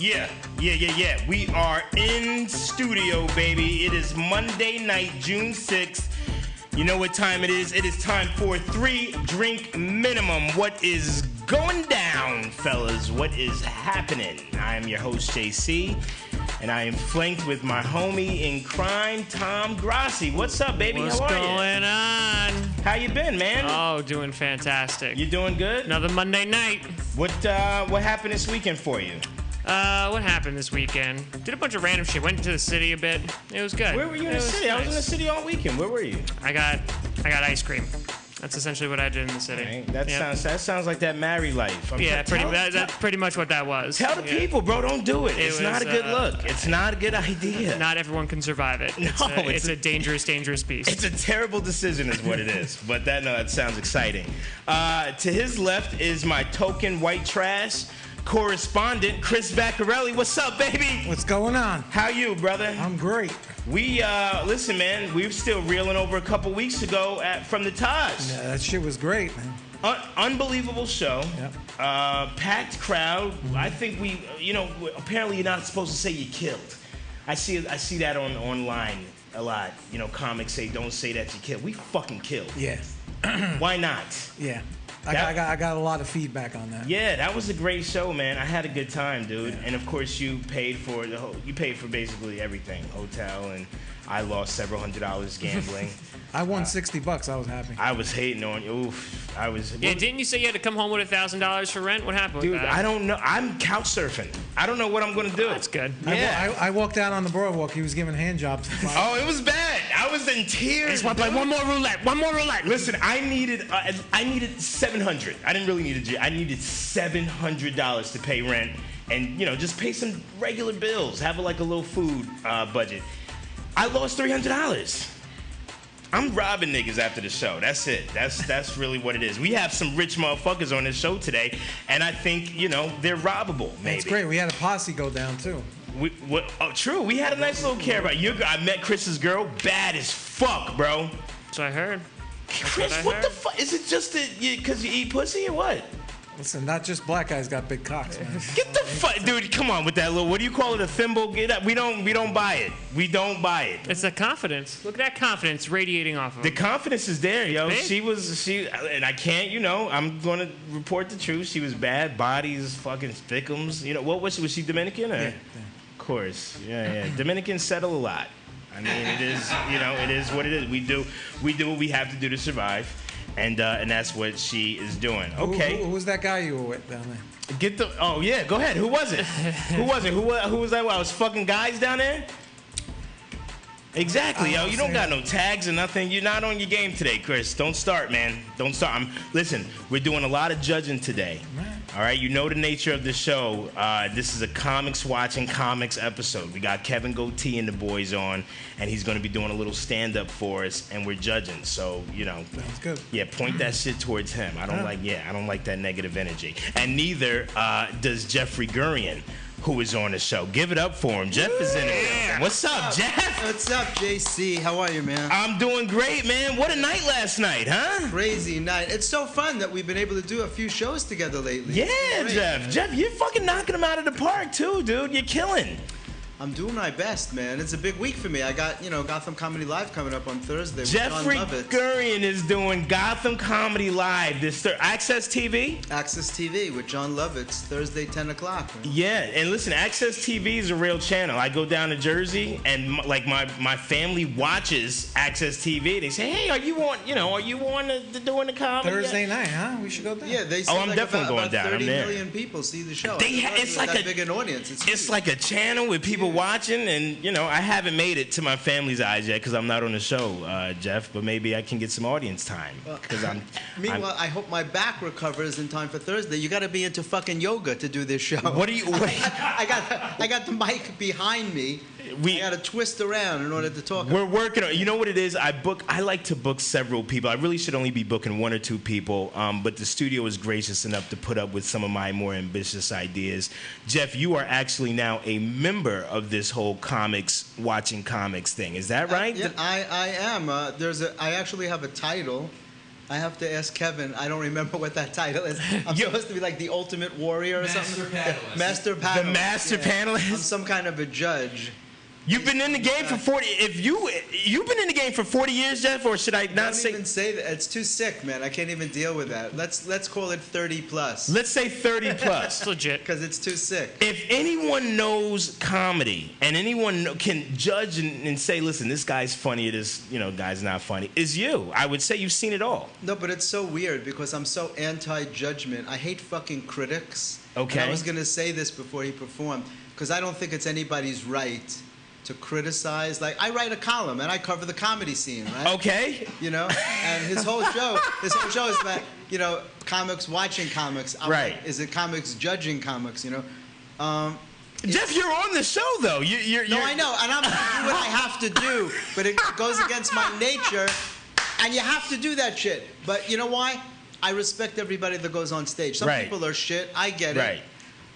Yeah. We are in studio, baby. It is Monday night, June 6th. You know what time it is? It is time for 3 Drink Minimum. What is going down, fellas? What is happening? I am your host, JC, and I am flanked with my homie in crime, Tom Grassi. What's up, baby? What's How are you? What's going on? How you been, man? Oh, doing fantastic. You doing good? Another Monday night. What happened this weekend for you? What happened this weekend? Did a bunch of random shit. Went to the city a bit. It was good. Where were you in the city? Nice. I was in the city all weekend. Where were you? I got ice cream. That's essentially what I did in the city. Right. That sounds like that married life. That's pretty much what that was. Tell the people, bro, don't do it. It's not a good look. It's not a good idea. Not everyone can survive it. It's a dangerous beast. It's a terrible decision is what it is. But that sounds exciting. To his left is my token white trash correspondent, Chris Vaccarelli. What's up, baby? What's going on? How you, brother? I'm great. We, listen, man, we were still reeling over a couple weeks ago from the Taj. Yeah, that shit was great, man. Unbelievable show. Yep. Packed crowd. I think apparently you're not supposed to say you killed. I see that online a lot. Comics say don't say that you killed. We fucking killed. Yeah. Why not? Yeah. I got a lot of feedback on that. Yeah, that was a great show, man. I had a good time, dude. Yeah. And of course, you paid for basically everything, hotel, and I lost several $100s gambling. I won $60. I was happy. I was hating on you. Oof. Yeah, didn't you say you had to come home with $1,000 for rent? What happened with that? Dude, I don't know. I'm couch surfing. I don't know what I'm gonna do. That's good. Yeah. I walked out on the boardwalk. He was giving hand jobs. Oh, it was bad. I was in tears. I just want to play one more roulette. Listen, I needed $700. I didn't really need I needed $700 to pay rent and just pay some regular bills. Have a little food budget. I lost $300. I'm robbing niggas after the show. That's it. That's really what it is. We have some rich motherfuckers on this show today, and I think they're robbable. Maybe. That's great. We had a posse go down too. True. We had a nice little care about you. I met Chris's girl. Bad as fuck, bro. That's what I heard. Chris, what the fuck? Is it just because you eat pussy or what? Listen, not just black guys got big cocks, man. Get the fuck, dude! Come on with that little. What do you call it? A thimble? Get up. We don't buy it. We don't buy it. It's the confidence. Look at that confidence radiating off of the him. confidence is there, yo. She and I can't. I'm gonna report the truth. She was bad. Bodies, fucking thickums. What was she? Was she Dominican? Or? Yeah. Of course. Yeah. Dominicans settle a lot. I mean, it is. It is what it is. We do what we have to do to survive. And that's what she is doing. Okay. Who was that guy you were with down there? Oh yeah, go ahead. Who was it? Who was it? Who was that? I was fucking guys down there. Exactly, yo. You don't got no tags or nothing. You're not on your game today, Chris. Don't start, man. Don't start. Listen, we're doing a lot of judging today. All right, you know the nature of the show. This is a comics episode. We got Kevin Goatee and the boys on, and he's going to be doing a little stand-up for us, and we're judging. So, Sounds good. Yeah, point that shit towards him. I don't like that negative energy. And neither does Jeffrey Gurian, who is on the show. Give it up for him. Jeff is in it. What's up, Jeff? What's up, JC? How are you, man? I'm doing great, man. What a night last night, huh? Crazy night. It's so fun that we've been able to do a few shows together lately. Yeah, great, Jeff. Man. Jeff, you're fucking knocking them out of the park, too, dude. You're killing. I'm doing my best, man. It's a big week for me. I got, Gotham Comedy Live coming up on Thursday with Jeffrey John Lovitz. Gurian is doing Gotham Comedy Live this Access TV? Access TV with John Lovitz, Thursday, 10 o'clock. Man. Yeah, and listen, Access TV is a real channel. I go down to Jersey, and my family watches Access TV. They say, hey, are you on doing the comedy? Thursday night, huh? We should go down. Yeah, they say I'm definitely going down. 30 I'm there. million people see the show. It's like that big an audience. It's like a channel with people watching, and I haven't made it to my family's eyes yet because I'm not on the show, Jeff. But maybe I can get some audience time because Meanwhile, I hope my back recovers in time for Thursday. You got to be into fucking yoga to do this show. What do you? I got the mic behind me. I got to twist around in order to talk. We're working on. You know what it is? I like to book several people. I really should only be booking 1 or 2 people. But the studio is gracious enough to put up with some of my more ambitious ideas. Jeff, you are actually now a member of this whole watching comics thing. Is that right? Yeah, I am. I actually have a title. I have to ask Kevin. I don't remember what that title is. I'm supposed to be like the ultimate warrior or something. Master panelist. The master panelist. I'm some kind of a judge. You've been in the game for 40. You've been in the game for 40 years, Jeff, or should I not say? Don't even say that. It's too sick, man. I can't even deal with that. Let's call it 30 plus. Let's say 30 plus. It's legit. Because it's too sick. If anyone knows comedy and anyone can judge and say, listen, this guy's funny, this guy's not funny, is you. I would say you've seen it all. No, but it's so weird because I'm so anti-judgment. I hate fucking critics. Okay. And I was gonna say this before he performed because I don't think it's anybody's right to criticize. Like, I write a column and I cover the comedy scene, right? Okay. And his whole show is about, comics watching comics. I'm right. Like, is it comics judging comics, Jeff, you're on the show, though. You're No, I know, and I'm going to do what I have to do, but it goes against my nature, and you have to do that shit. But you know why? I respect everybody that goes on stage. Some people are shit. I get it. Right.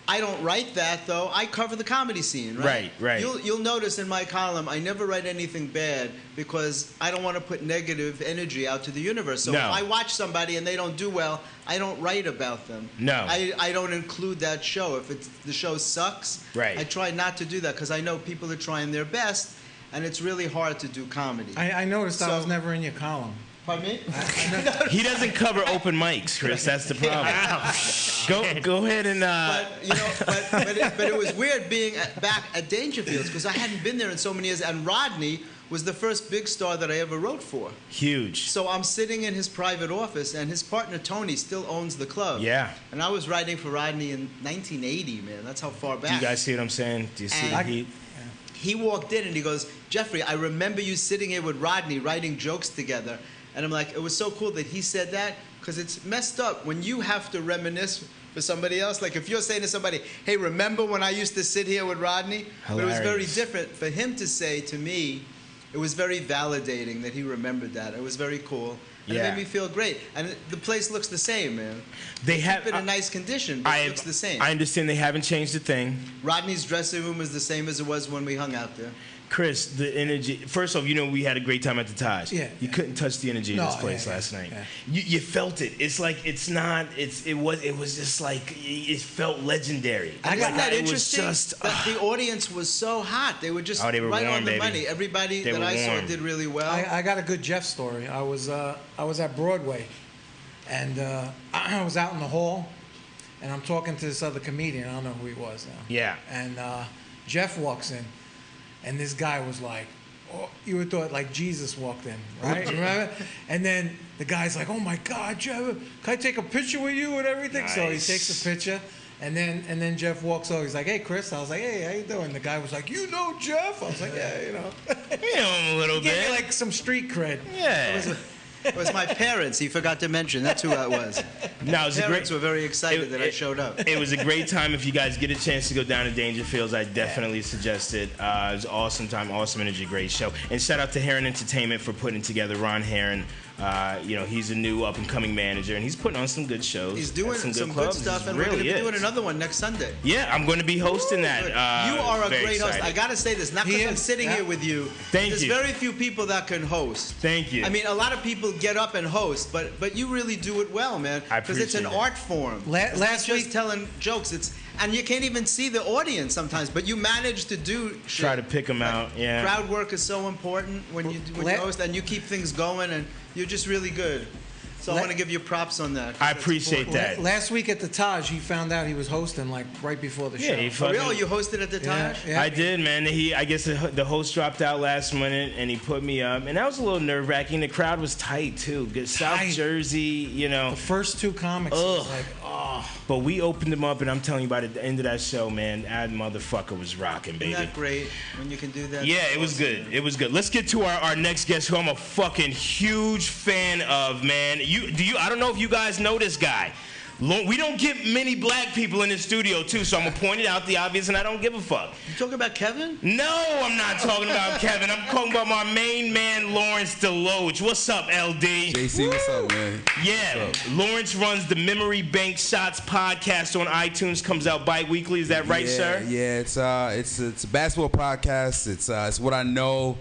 I don't write that, though. I cover the comedy scene, right? Right. You'll notice in my column, I never write anything bad because I don't want to put negative energy out to the universe. So if I watch somebody and they don't do well, I don't write about them. No. I don't include that show. If the show sucks, right. I try not to do that because I know people are trying their best, and it's really hard to do comedy. I noticed I was never in your column. Pardon me? He doesn't cover open mics, Chris. That's the problem. Go ahead and. But it was weird being back at Dangerfields because I hadn't been there in so many years, and Rodney was the first big star that I ever wrote for. Huge. So I'm sitting in his private office, and his partner Tony still owns the club. Yeah. And I was writing for Rodney in 1980, man. That's how far back. Do you guys see what I'm saying? Do you see the heat? He walked in and he goes, Jeffrey, I remember you sitting here with Rodney writing jokes together. And I'm like, it was so cool that he said that because it's messed up when you have to reminisce for somebody else. Like if you're saying to somebody, hey, remember when I used to sit here with Rodney? Hilarious. But it was very different for him to say to me. It was very validating that he remembered that. It was very cool. And it made me feel great. And the place looks the same, man. They have keep it in nice condition, but it looks the same. I understand they haven't changed a thing. Rodney's dressing room is the same as it was when we hung out there. Chris, the energy. First off, we had a great time at the Taj. Yeah. You couldn't touch the energy in this place last night. Yeah. You felt it. It's like it was just like it felt legendary. I got that interesting. It was just, that the audience was so hot. They were just they were right warm, on the baby. money. Everybody that I saw did really well. I got a good Jeff story. I was at Broadway, and I was out in the hall, and I'm talking to this other comedian. I don't know who he was now. Yeah. And Jeff walks in, and this guy was like, oh, you would thought like Jesus walked in, right? Remember? And then the guy's like, oh my God, Jeff, can I take a picture with you and everything? Nice. So he takes a picture. And then Jeff walks over. He's like, hey, Chris. I was like, hey, how you doing? The guy was like, you know Jeff? I was like, yeah, You know him a little He gave bit. me like some street cred. Yeah. It was my parents. He forgot to mention. That's who I was. No, it was Parents were very excited that I showed up. It was a great time. If you guys get a chance to go down to Dangerfields, I definitely suggest it. It was an awesome time, awesome energy, great show. And shout out to Heron Entertainment for putting together Ron Heron. He's a new up-and-coming manager, and he's putting on some good shows. He's doing some good good stuff, and we're going to be doing another one next Sunday. Yeah, I'm going to be hosting that. You are a very great host. excited. I got to say this, not because I'm sitting here with you. Thank you. There's very few people that can host. Thank you. I mean, a lot of people get up and host, but you really do it well, man. I Because it's an appreciate it. art form. Last It's not week- just telling jokes. And you can't even see the audience sometimes, but you manage to do shit. Try to pick them out, yeah. Crowd work is so important when you host, and you keep things going, and you're just really good. So I want to give you props on that. I appreciate that. Last week at the Taj, he found out he was hosting like right before the show. Yeah, he fucking, Oh, you hosted at the Taj? Yeah. I did, man. I guess the host dropped out last minute, and he put me up, and that was a little nerve-wracking. The crowd was tight too. Good South Tight. Jersey, The first two comics, it was like, oh. But we opened them up, and I'm telling you, by the end of that show, man, that motherfucker was rocking, baby. Isn't that great when you can do that? Yeah, it was good. It was good. Let's get to our next guest, who I'm a fucking huge fan of, man. I don't know if you guys know this guy. We don't get many black people in the studio, too, so I'm going to point it out the obvious, and I don't give a fuck. You talking about Kevin? No, I'm not talking about Kevin. I'm talking about my main man, Lawrence Deloach. What's up, LD? JC, what's up, man? Yeah, Lawrence runs the Memory Bank Shots podcast on iTunes. Comes out bi-weekly. Is that right, sir? Yeah, it's a basketball podcast. It's what I know.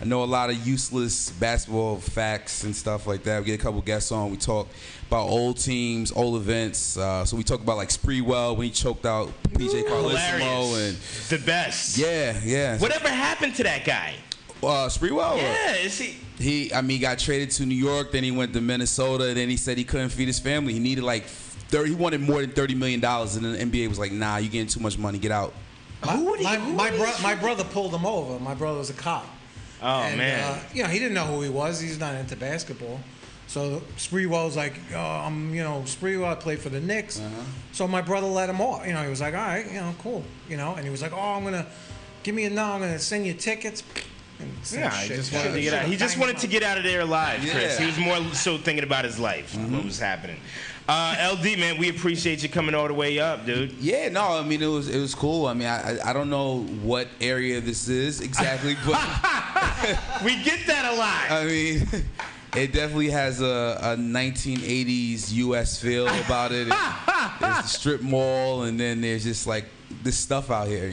I know a lot of useless basketball facts and stuff like that. We get a couple guests on. We talk about old teams, old events. So we talk about like Sprewell when he choked out PJ Carlesimo and the best. Yeah. Whatever happened to that guy? Sprewell? Yeah, is he? He got traded to New York. Then he went to Minnesota. Then he said he couldn't feed his family. He needed like he wanted more than $30 million, and then the NBA was like, "Nah, you're getting too much money. Get out." My brother pulled him over. My brother was a cop. Oh, man. He didn't know who he was. He's not into basketball. So Sprewell was like, Sprewell, I played for the Knicks. So my brother let him off. He was like, all right, cool. And he was like, give me a no, I'm going to send you tickets. He just wanted to get out of there alive, Chris. Yeah. He was more so thinking about his life, what was happening. LD, man, we appreciate you coming all the way up, dude. Yeah, no, I mean, it was cool. I mean, I don't know what area this is exactly, but we get that a lot. I mean, it definitely has a 1980s U.S. feel about it. There's the strip mall, and then there's just like this stuff out here,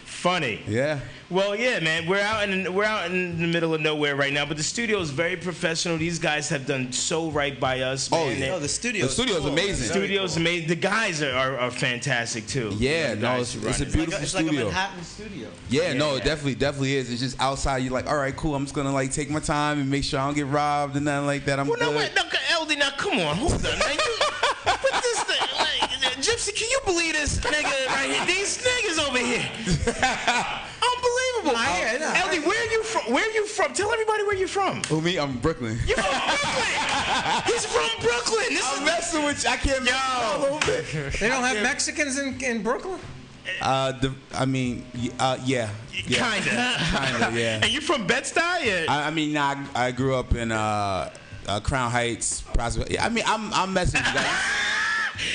Funny. Yeah. Well, yeah, man. We're out in the middle of nowhere right now, but the studio is very professional. These guys have done so right by us. Man. Oh, yeah. The studio's cool. Amazing. The studio's amazing. The guys are fantastic too. Yeah, it's a beautiful it's studio. Like a Manhattan studio. Yeah, it definitely is. It's just outside. You're like, all right, cool. I'm just gonna like take my time and make sure I don't get robbed and nothing like that. No, LD, now come on, hold on. Now put this thing. Gypsy, can you believe this nigga right here? These niggas over here. Unbelievable. LD, where are you from? Where are you from? Tell everybody where you're from. Who, me? I'm Brooklyn. You're from Brooklyn. He's from Brooklyn. I'm messing with you. I can't mess a little bit. They don't have Mexicans in Brooklyn? Yeah. Kinda, yeah. And you from Bed-Stuy? I grew up in Crown Heights. I mean, I'm messing with you guys.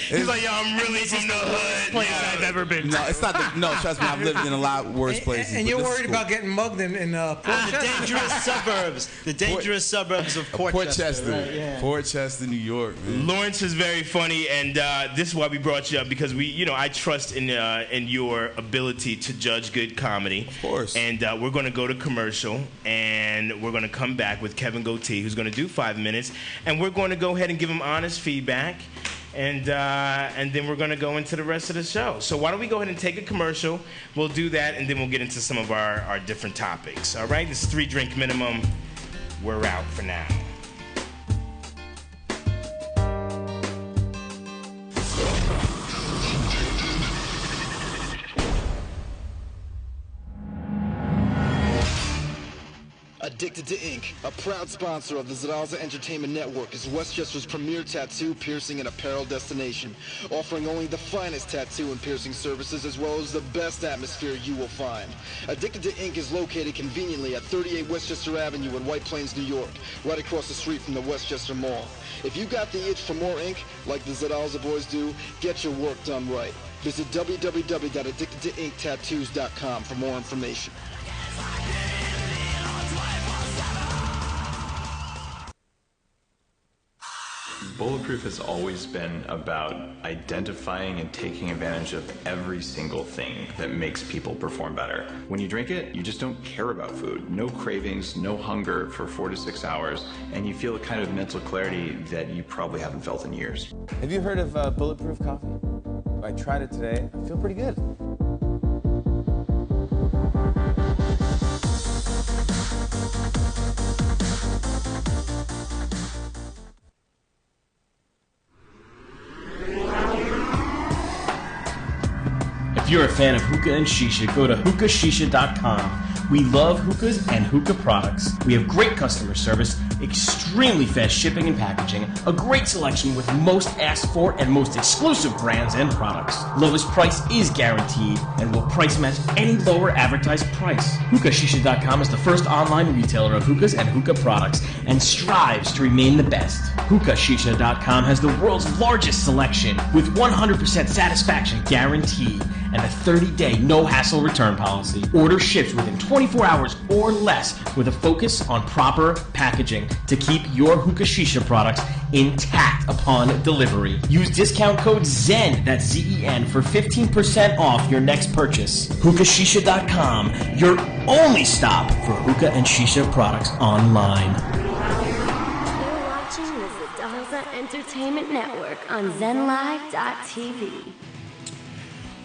He's like, I'm really from the hood. Place I've ever been. No, it's not. Trust me, I've lived in a lot worse places. And you're worried about getting mugged in Port Chester? The dangerous suburbs. The dangerous suburbs of Port Chester. Right, yeah. Port Chester, New York. Man. Lawrence is very funny, and this is why we brought you up, because I trust in your ability to judge good comedy. Of course. And we're going to go to commercial, and we're going to come back with Kevin Goatee, who's going to do 5 minutes, and we're going to go ahead and give him honest feedback. And then we're going to go into the rest of the show. So why don't we go ahead and take a commercial? We'll do that, and then we'll get into some of our different topics. All right? This is 3 drink minimum. We're out for now. Addicted to Ink, a proud sponsor of the Zaraza Entertainment Network, is Westchester's premier tattoo, piercing, and apparel destination, offering only the finest tattoo and piercing services as well as the best atmosphere you will find. Addicted to Ink is located conveniently at 38 Westchester Avenue in White Plains, New York, right across the street from the Westchester Mall. If you got the itch for more ink, like the Zaraza boys do, get your work done right. Visit www.addictedtoinktattoos.com for more information. Bulletproof has always been about identifying and taking advantage of every single thing that makes people perform better. When you drink it, you just don't care about food. No cravings, no hunger for 4 to 6 hours, and you feel a kind of mental clarity that you probably haven't felt in years. Have you heard of Bulletproof coffee? I tried it today. I feel pretty good. If you're a fan of hookah and shisha, go to hookahshisha.com. We love hookahs and hookah products. We have great customer service, extremely fast shipping and packaging, a great selection with most asked for and most exclusive brands and products. Lowest price is guaranteed and will price match any lower advertised price. Hookahshisha.com is the first online retailer of hookahs and hookah products and strives to remain the best. Hookahshisha.com has the world's largest selection with 100% satisfaction guarantee and a 30-day no-hassle return policy. Order ships within 24 hours or less with a focus on proper packaging to keep your hookah shisha products intact upon delivery. Use discount code ZEN, that's Z-E-N, for 15% off your next purchase. Hookahshisha.com, your only stop for hookah and shisha products online. You're watching the Zadaza Entertainment Network on ZenLive.tv.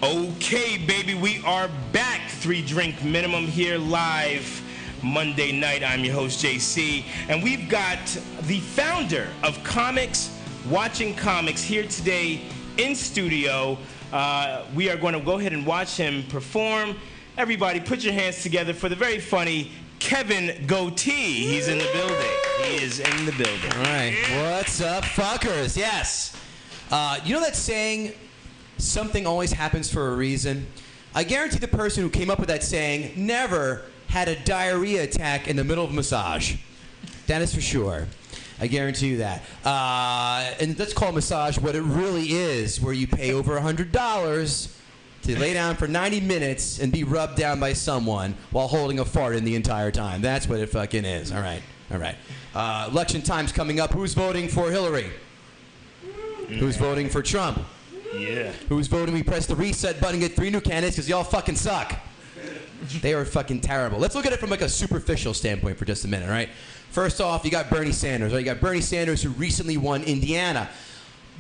Okay, baby, we are back. 3 drink minimum here live Monday night. I'm your host, JC, and we've got the founder of Comics Watching Comics here today in studio. We are going to go ahead and watch him perform. Everybody, put your hands together for the very funny Kevin Goatee. He's in the building. He is in the building. All right. What's up, fuckers? Yes. You know that saying, something always happens for a reason? I guarantee the person who came up with that saying never had a diarrhea attack in the middle of a massage. That is for sure. I guarantee you that. And let's call massage what it really is, where you pay over $100 to lay down for 90 minutes and be rubbed down by someone while holding a fart in the entire time. That's what it fucking is. All right. All right. Election time's coming up. Who's voting for Hillary? Who's voting for Trump? Yeah. Who's voting? We press the reset button, get 3 new candidates because y'all fucking suck. They are fucking terrible. Let's look at it from like a superficial standpoint for just a minute, all right? First off, you got Bernie Sanders, right? You got Bernie Sanders who recently won Indiana,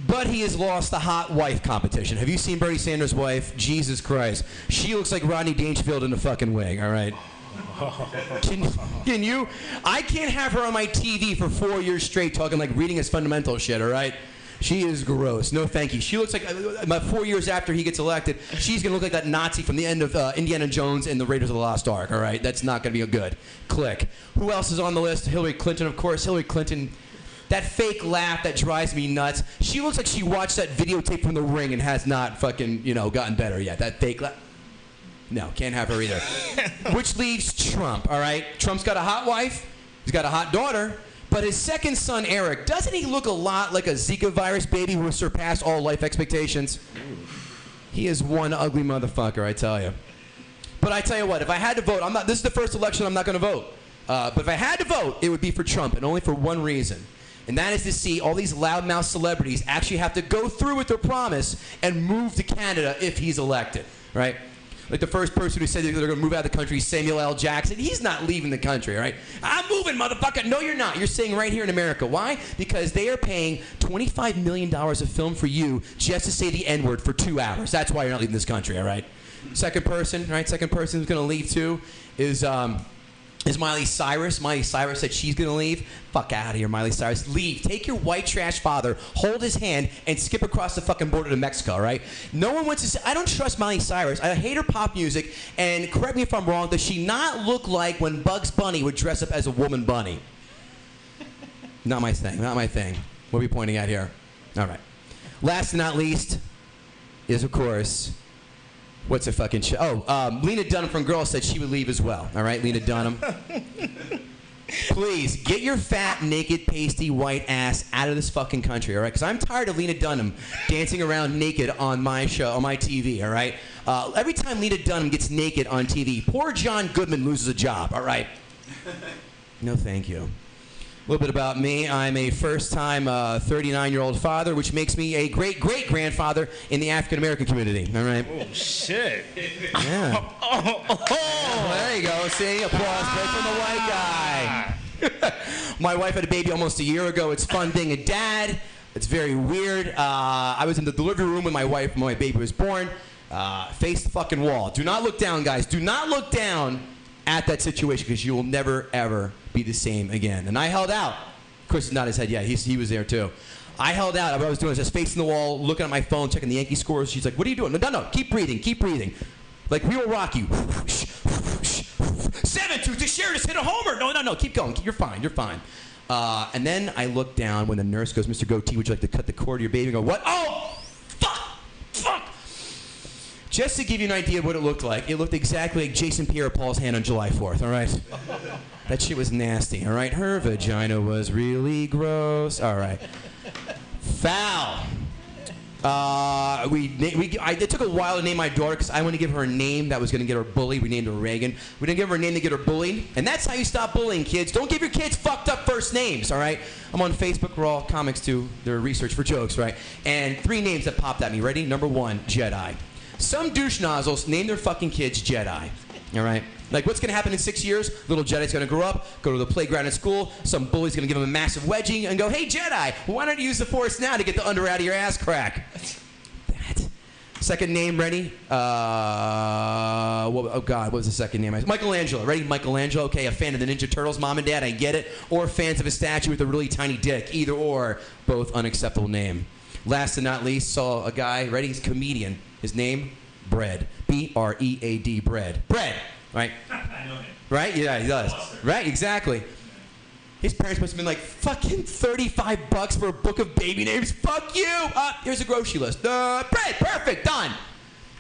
but he has lost the hot wife competition. Have you seen Bernie Sanders' wife? Jesus Christ. She looks like Rodney Dangerfield in a fucking wig, all right? Can you? I can't have her on my TV for 4 years straight talking like reading is fundamental shit, all right? She is gross. No, thank you. She looks like, about 4 years after he gets elected, she's going to look like that Nazi from the end of Indiana Jones and the Raiders of the Lost Ark, all right? That's not going to be a good click. Who else is on the list? Hillary Clinton, of course. Hillary Clinton, that fake laugh that drives me nuts. She looks like she watched that videotape from The Ring and has not fucking, gotten better yet. That fake laugh. No, can't have her either. Which leaves Trump, all right? Trump's got a hot wife. He's got a hot daughter. But his second son, Eric, doesn't he look a lot like a Zika virus baby who has surpassed all life expectations? He is one ugly motherfucker, I tell you. But I tell you what, if I had to vote, this is the first election I'm not going to vote. But if I had to vote, it would be for Trump, and only for one reason. And that is to see all these loudmouth celebrities actually have to go through with their promise and move to Canada if he's elected, right? Like the first person who said they're going to move out of the country, Samuel L. Jackson. He's not leaving the country, right? I'm moving, motherfucker. No, you're not. You're staying right here in America. Why? Because they are paying $25 million a film for you just to say the N-word for 2 hours. That's why you're not leaving this country, all right? Second person, right? Second person who's going to leave too is Miley Cyrus. Miley Cyrus said she's going to leave. Fuck out of here, Miley Cyrus. Leave. Take your white trash father, hold his hand, and skip across the fucking border to Mexico, all right? No one wants to say, I don't trust Miley Cyrus. I hate her pop music. And correct me if I'm wrong, does she not look like when Bugs Bunny would dress up as a woman bunny? Not my thing. Not my thing. What are we pointing at here? All right. Last and not least is, of course... What's a fucking show? Oh, Lena Dunham from Girls said she would leave as well. All right, Lena Dunham. Please, get your fat, naked, pasty, white ass out of this fucking country, all right? Because I'm tired of Lena Dunham dancing around naked on my show, on my TV, all right? Every time Lena Dunham gets naked on TV, poor John Goodman loses a job, all right? No, thank you. A little bit about me. I'm a first-time 39-year-old father, which makes me a great-great-grandfather in the African-American community. All right? Oh, shit. Yeah. Well, there you go. See? Applause break from the white guy. My wife had a baby almost a year ago. It's fun being a dad. It's very weird. I was in the delivery room when my baby was born. Face the fucking wall. Do not look down, guys. Do not look down at that situation because you will never, ever be the same again. And I held out. Of course, it's not his head yet. He was there, too. I held out. What I was doing was just facing the wall, looking at my phone, checking the Yankee scores. She's like, what are you doing? No. Keep breathing. Keep breathing. Like, we will rock you. 7-2. Teixeira just hit a homer. No. Keep going. You're fine. You're fine. And then I look down when the nurse goes, Mr. Goatee, would you like to cut the cord of your baby? And go, what? Oh, fuck. Just to give you an idea of what it looked like, it looked exactly like Jason Pierre-Paul's hand on July 4th, all right? That shit was nasty, all right? Her vagina was really gross. All right. Foul. It took a while to name my daughter because I wanted to give her a name that was going to get her bullied. We named her Reagan. We didn't give her a name to get her bullied. And that's how you stop bullying kids. Don't give your kids fucked up first names, all right? I'm on Facebook, Raw Comics too. They're research for jokes, right? And 3 names that popped at me. Ready? Number 1, Jedi. Some douche nozzles name their fucking kids Jedi, all right? Like, what's going to happen in 6 years? Little Jedi's going to grow up, go to the playground at school. Some bully's going to give him a massive wedgie and go, hey, Jedi, why don't you use the Force now to get the under out of your ass crack? That. Second name, ready? Oh, God, what was the second name? Michelangelo. Ready? Michelangelo. Okay, a fan of the Ninja Turtles, mom and dad, I get it. Or fans of a statue with a really tiny dick. Either or, both unacceptable name. Last and not least, saw a guy, ready? He's a comedian. His name, Bread. B-R-E-A-D, Bread. Bread. Right? I know him. Right? Yeah, he does. Right? Exactly. His parents must have been like, fucking $35 for a book of baby names. Fuck you! Here's a grocery list. Bread! Perfect! Done!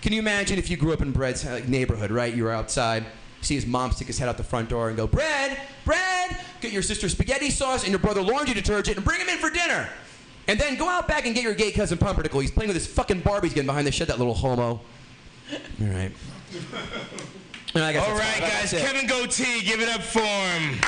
Can you imagine if you grew up in Bread's neighborhood, right? You were outside, see his mom stick his head out the front door and go, Bread! Bread! Get your sister spaghetti sauce and your brother laundry detergent and bring him in for dinner! And then go out back and get your gay cousin Pumpernickel. He's playing with his fucking Barbies getting behind the shed, that little homo. All right. All right, guys. Kevin Goatee, give it up for him.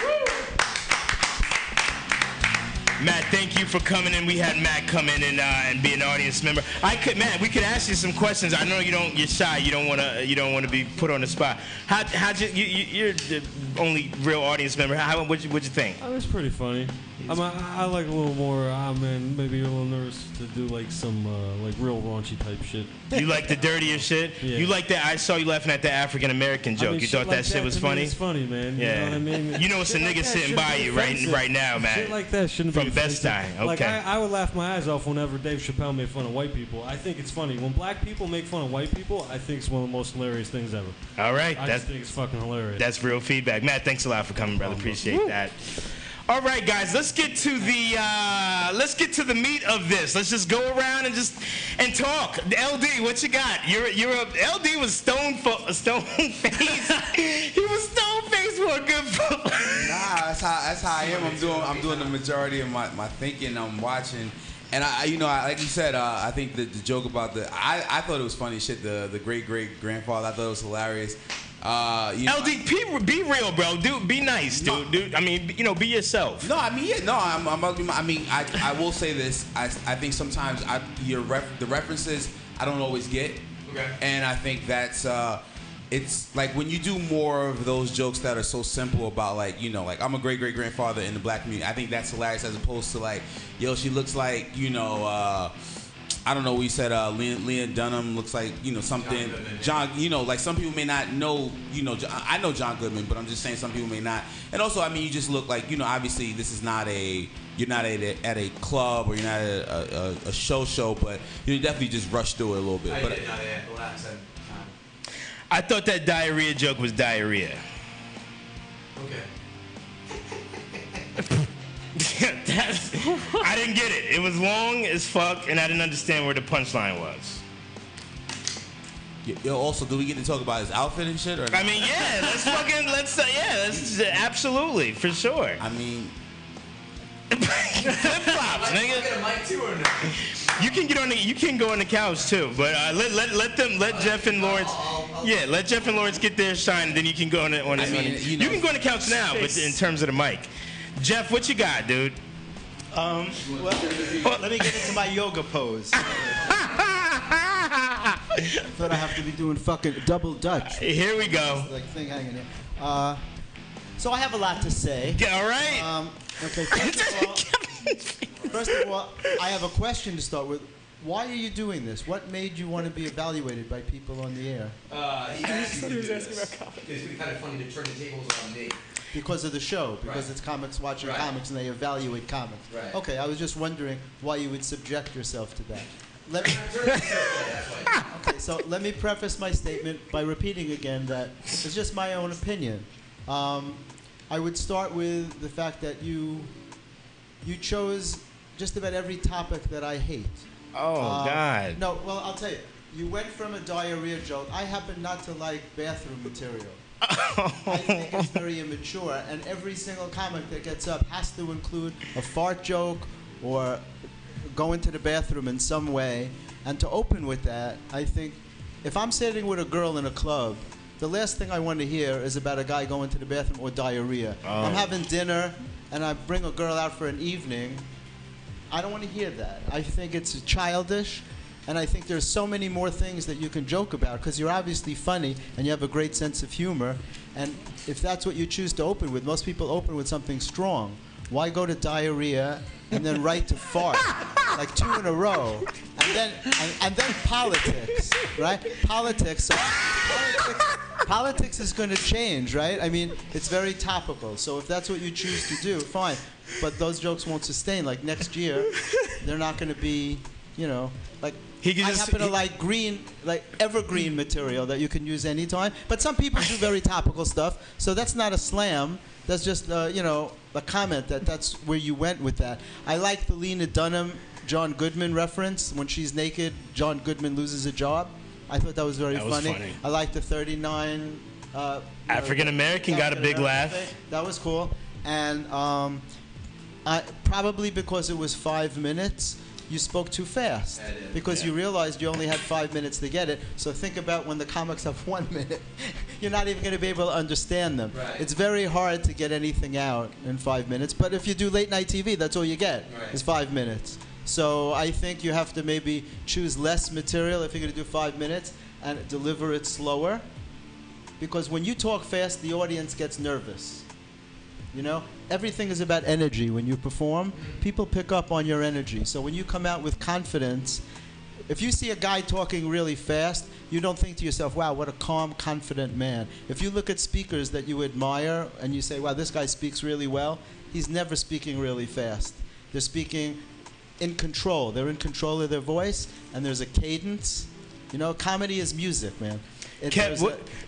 Matt, thank you for coming in. We had Matt come in and be an audience member. Matt, we could ask you some questions. I know you're shy. You don't want to be put on the spot. You're the only real audience member. What'd you think? It was pretty funny. I like a little more. Maybe a little nervous to do like some like real raunchy type shit. You like the dirtier shit? Yeah. You like that? I saw you laughing at the African American joke. You thought like that shit was funny? It's funny, man. Yeah. You know what I mean? You know it's a nigga sitting by you right now, man. Shit like that shouldn't be from Best Eye. Okay. Like I would laugh my eyes off whenever Dave Chappelle made fun of white people. I think it's funny when black people make fun of white people. I think it's one of the most hilarious things ever. All right, I just think it's fucking hilarious. That's real feedback, Matt. Thanks a lot for coming, brother. Appreciate that. All right, guys, let's get to the meat of this. Let's just go around and talk. LD, what you got? LD was stone faced. He was stone faced for a good foot. Nah, that's how I am. I'm doing the majority of my thinking. I'm watching. And like you said, I think the joke about I thought it was funny shit. The great grandfather, I thought it was hilarious. LD, be real, bro. Dude, be nice, dude. I mean, be yourself. No, I mean, yeah, no. I will say this. I think sometimes the references I don't always get. Okay. And I think that's it's like when you do more of those jokes that are so simple about like I'm a great grandfather in the black community. I think that's hilarious as opposed to like, yo, she looks like I don't know what you said. Leah Dunham looks like something. John, like some people may not know. I know John Goodman, but I'm just saying some people may not. And also, I mean, you just look like obviously this is not you're not at a club or you're not at a show, but you definitely just rush through it a little bit. I thought that diarrhea joke was diarrhea. Okay. I didn't get it. It was long as fuck, and I didn't understand where the punchline was. Yo, also, do we get to talk about his outfit and shit? Or I mean, yeah, let's absolutely, for sure. I mean, flip-flops, nigga. Get a mic too or no? You can go on the couch too, but let Jeff and Lawrence, let Jeff and Lawrence get their shine, and then you can go on it. You can go on the couch now, but in terms of the mic. Jeff, what you got, dude? Well, let me get into my yoga pose. I thought I have to be doing fucking double Dutch. Here we go. Like thing hanging here. So I have a lot to say. Yeah, all right. Okay. First of all, I have a question to start with. Why are you doing this? What made you want to be evaluated by people on the air? He was asking about comics. It's kind of funny to turn the tables on me. Because of the show, because it's comics watching comics and they evaluate comics. Right. Okay, I was just wondering why you would subject yourself to that. Okay, so let me preface my statement by repeating again that it's just my own opinion. I would start with the fact that you chose just about every topic that I hate. Oh, God. No, well, I'll tell you. You went from a diarrhea joke. I happen not to like bathroom material. I think it's very immature, and every single comic that gets up has to include a fart joke or go into the bathroom in some way. And to open with that, I think if I'm sitting with a girl in a club, the last thing I want to hear is about a guy going to the bathroom or diarrhea. I'm having dinner and I bring a girl out for an evening. I don't want to hear that. I think it's childish, and I think there's so many more things that you can joke about because you're obviously funny and you have a great sense of humor. And if that's what you choose to open with, most people open with something strong. Why go to diarrhea and then right to fart, like 2 in a row, and then politics, right? Politics is going to change, right? I mean, it's very topical. So if that's what you choose to do, fine. But those jokes won't sustain. Like next year, they're not going to be, like. I happen to like evergreen material that you can use anytime. But some people do very topical stuff. So that's not a slam. That's just, a comment that's where you went with that. I like the Lena Dunham, John Goodman reference. When she's naked, John Goodman loses a job. I thought that was very funny. I like the 39. African American got a big laugh. That was cool. And probably because it was 5 minutes, you spoke too fast because you realized you only had 5 minutes to get it. So think about when the comics have 1 minute. You're not even going to be able to understand them. Right. It's very hard to get anything out in 5 minutes. But if you do late night TV, that's all you get is 5 minutes. So I think you have to maybe choose less material if you're going to do 5 minutes and deliver it slower. Because when you talk fast, the audience gets nervous. Everything is about energy. When you perform, people pick up on your energy. So when you come out with confidence, if you see a guy talking really fast, you don't think to yourself, wow, what a calm, confident man. If you look at speakers that you admire and you say, wow, this guy speaks really well, he's never speaking really fast. They're speaking in control. They're in control of their voice, and there's a cadence. Comedy is music, man.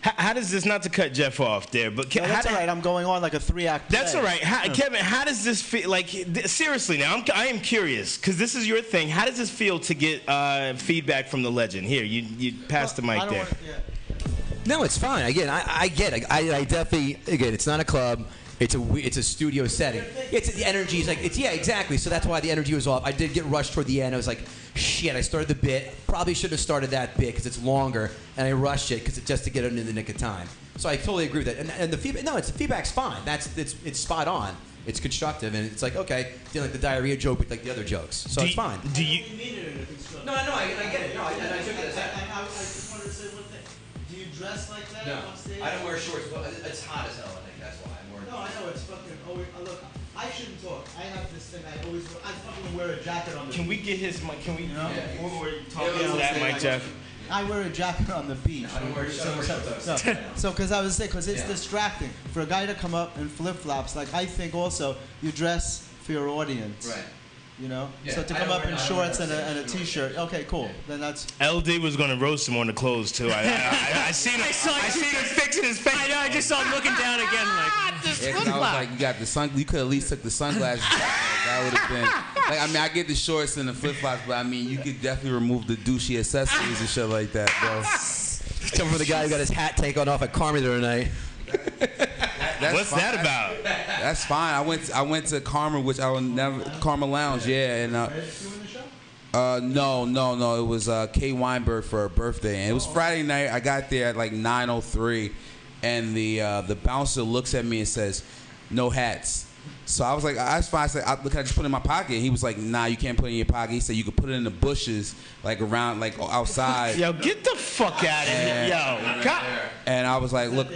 How does this, not to cut Jeff off there, but that's all right. I'm going on like a 3-act play. That's all right. Kevin, how does this feel? Like, seriously now, I am curious, because this is your thing. How does this feel to get feedback from the legend? Here, you pass the mic there. No, it's fine. Again, I get it. I definitely, again, it's not a club. It's a studio setting. The energy is like, exactly. So that's why the energy was off. I did get rushed toward the end. I was like, shit, I started the bit. Probably should have started that bit because it's longer, and I rushed it just to get it in the nick of time. So I totally agree with that. And the feedback, the feedback's fine. It's spot on. It's constructive, and it's like, okay, like the diarrhea joke with like the other jokes. So it's fine. Do you mean it in a constructive? No, I get it. No, I took it as that. I just wanted to say one thing. Do you dress like that on stage? I don't wear shorts. But it's hot as hell. I think that's why. No, I know it's fucking. Look, I shouldn't talk. I have this thing. I fucking wear a jacket on the. Can we get his mic? Can we? Talk to that mic, Jeff. I wear a jacket on the beach. I don't wear So, because I was saying, because it's distracting for a guy to come up in flip flops. Like I think also you dress for your audience. Right. So to come up in shorts and a t-shirt, okay, cool. Then that's. LD was gonna roast him on the clothes too. I seen him. I seen him fixing his face. I know. I just saw him looking down again, like. I was like, you got the sun. You could at least took the sunglasses. That would have been. I get the shorts and the flip flops, but you could definitely remove the douchey accessories and shit like that, bro. Coming from the guy who got his hat taken off at Carmi the other night. What's that about? That's fine. I went to Karma, which I will never Karma Lounge, and no. It was Kay Weinberg for her birthday, and it was Friday night. I got there at like 9:03, and the bouncer looks at me and says, "No hats." So I was like, that's fine. I said, look, I just put it in my pocket. He was like, nah, you can't put it in your pocket. He said you could put it in the bushes, like around, like outside. Yo, get the fuck out of here. Yo, God. And I was like, look,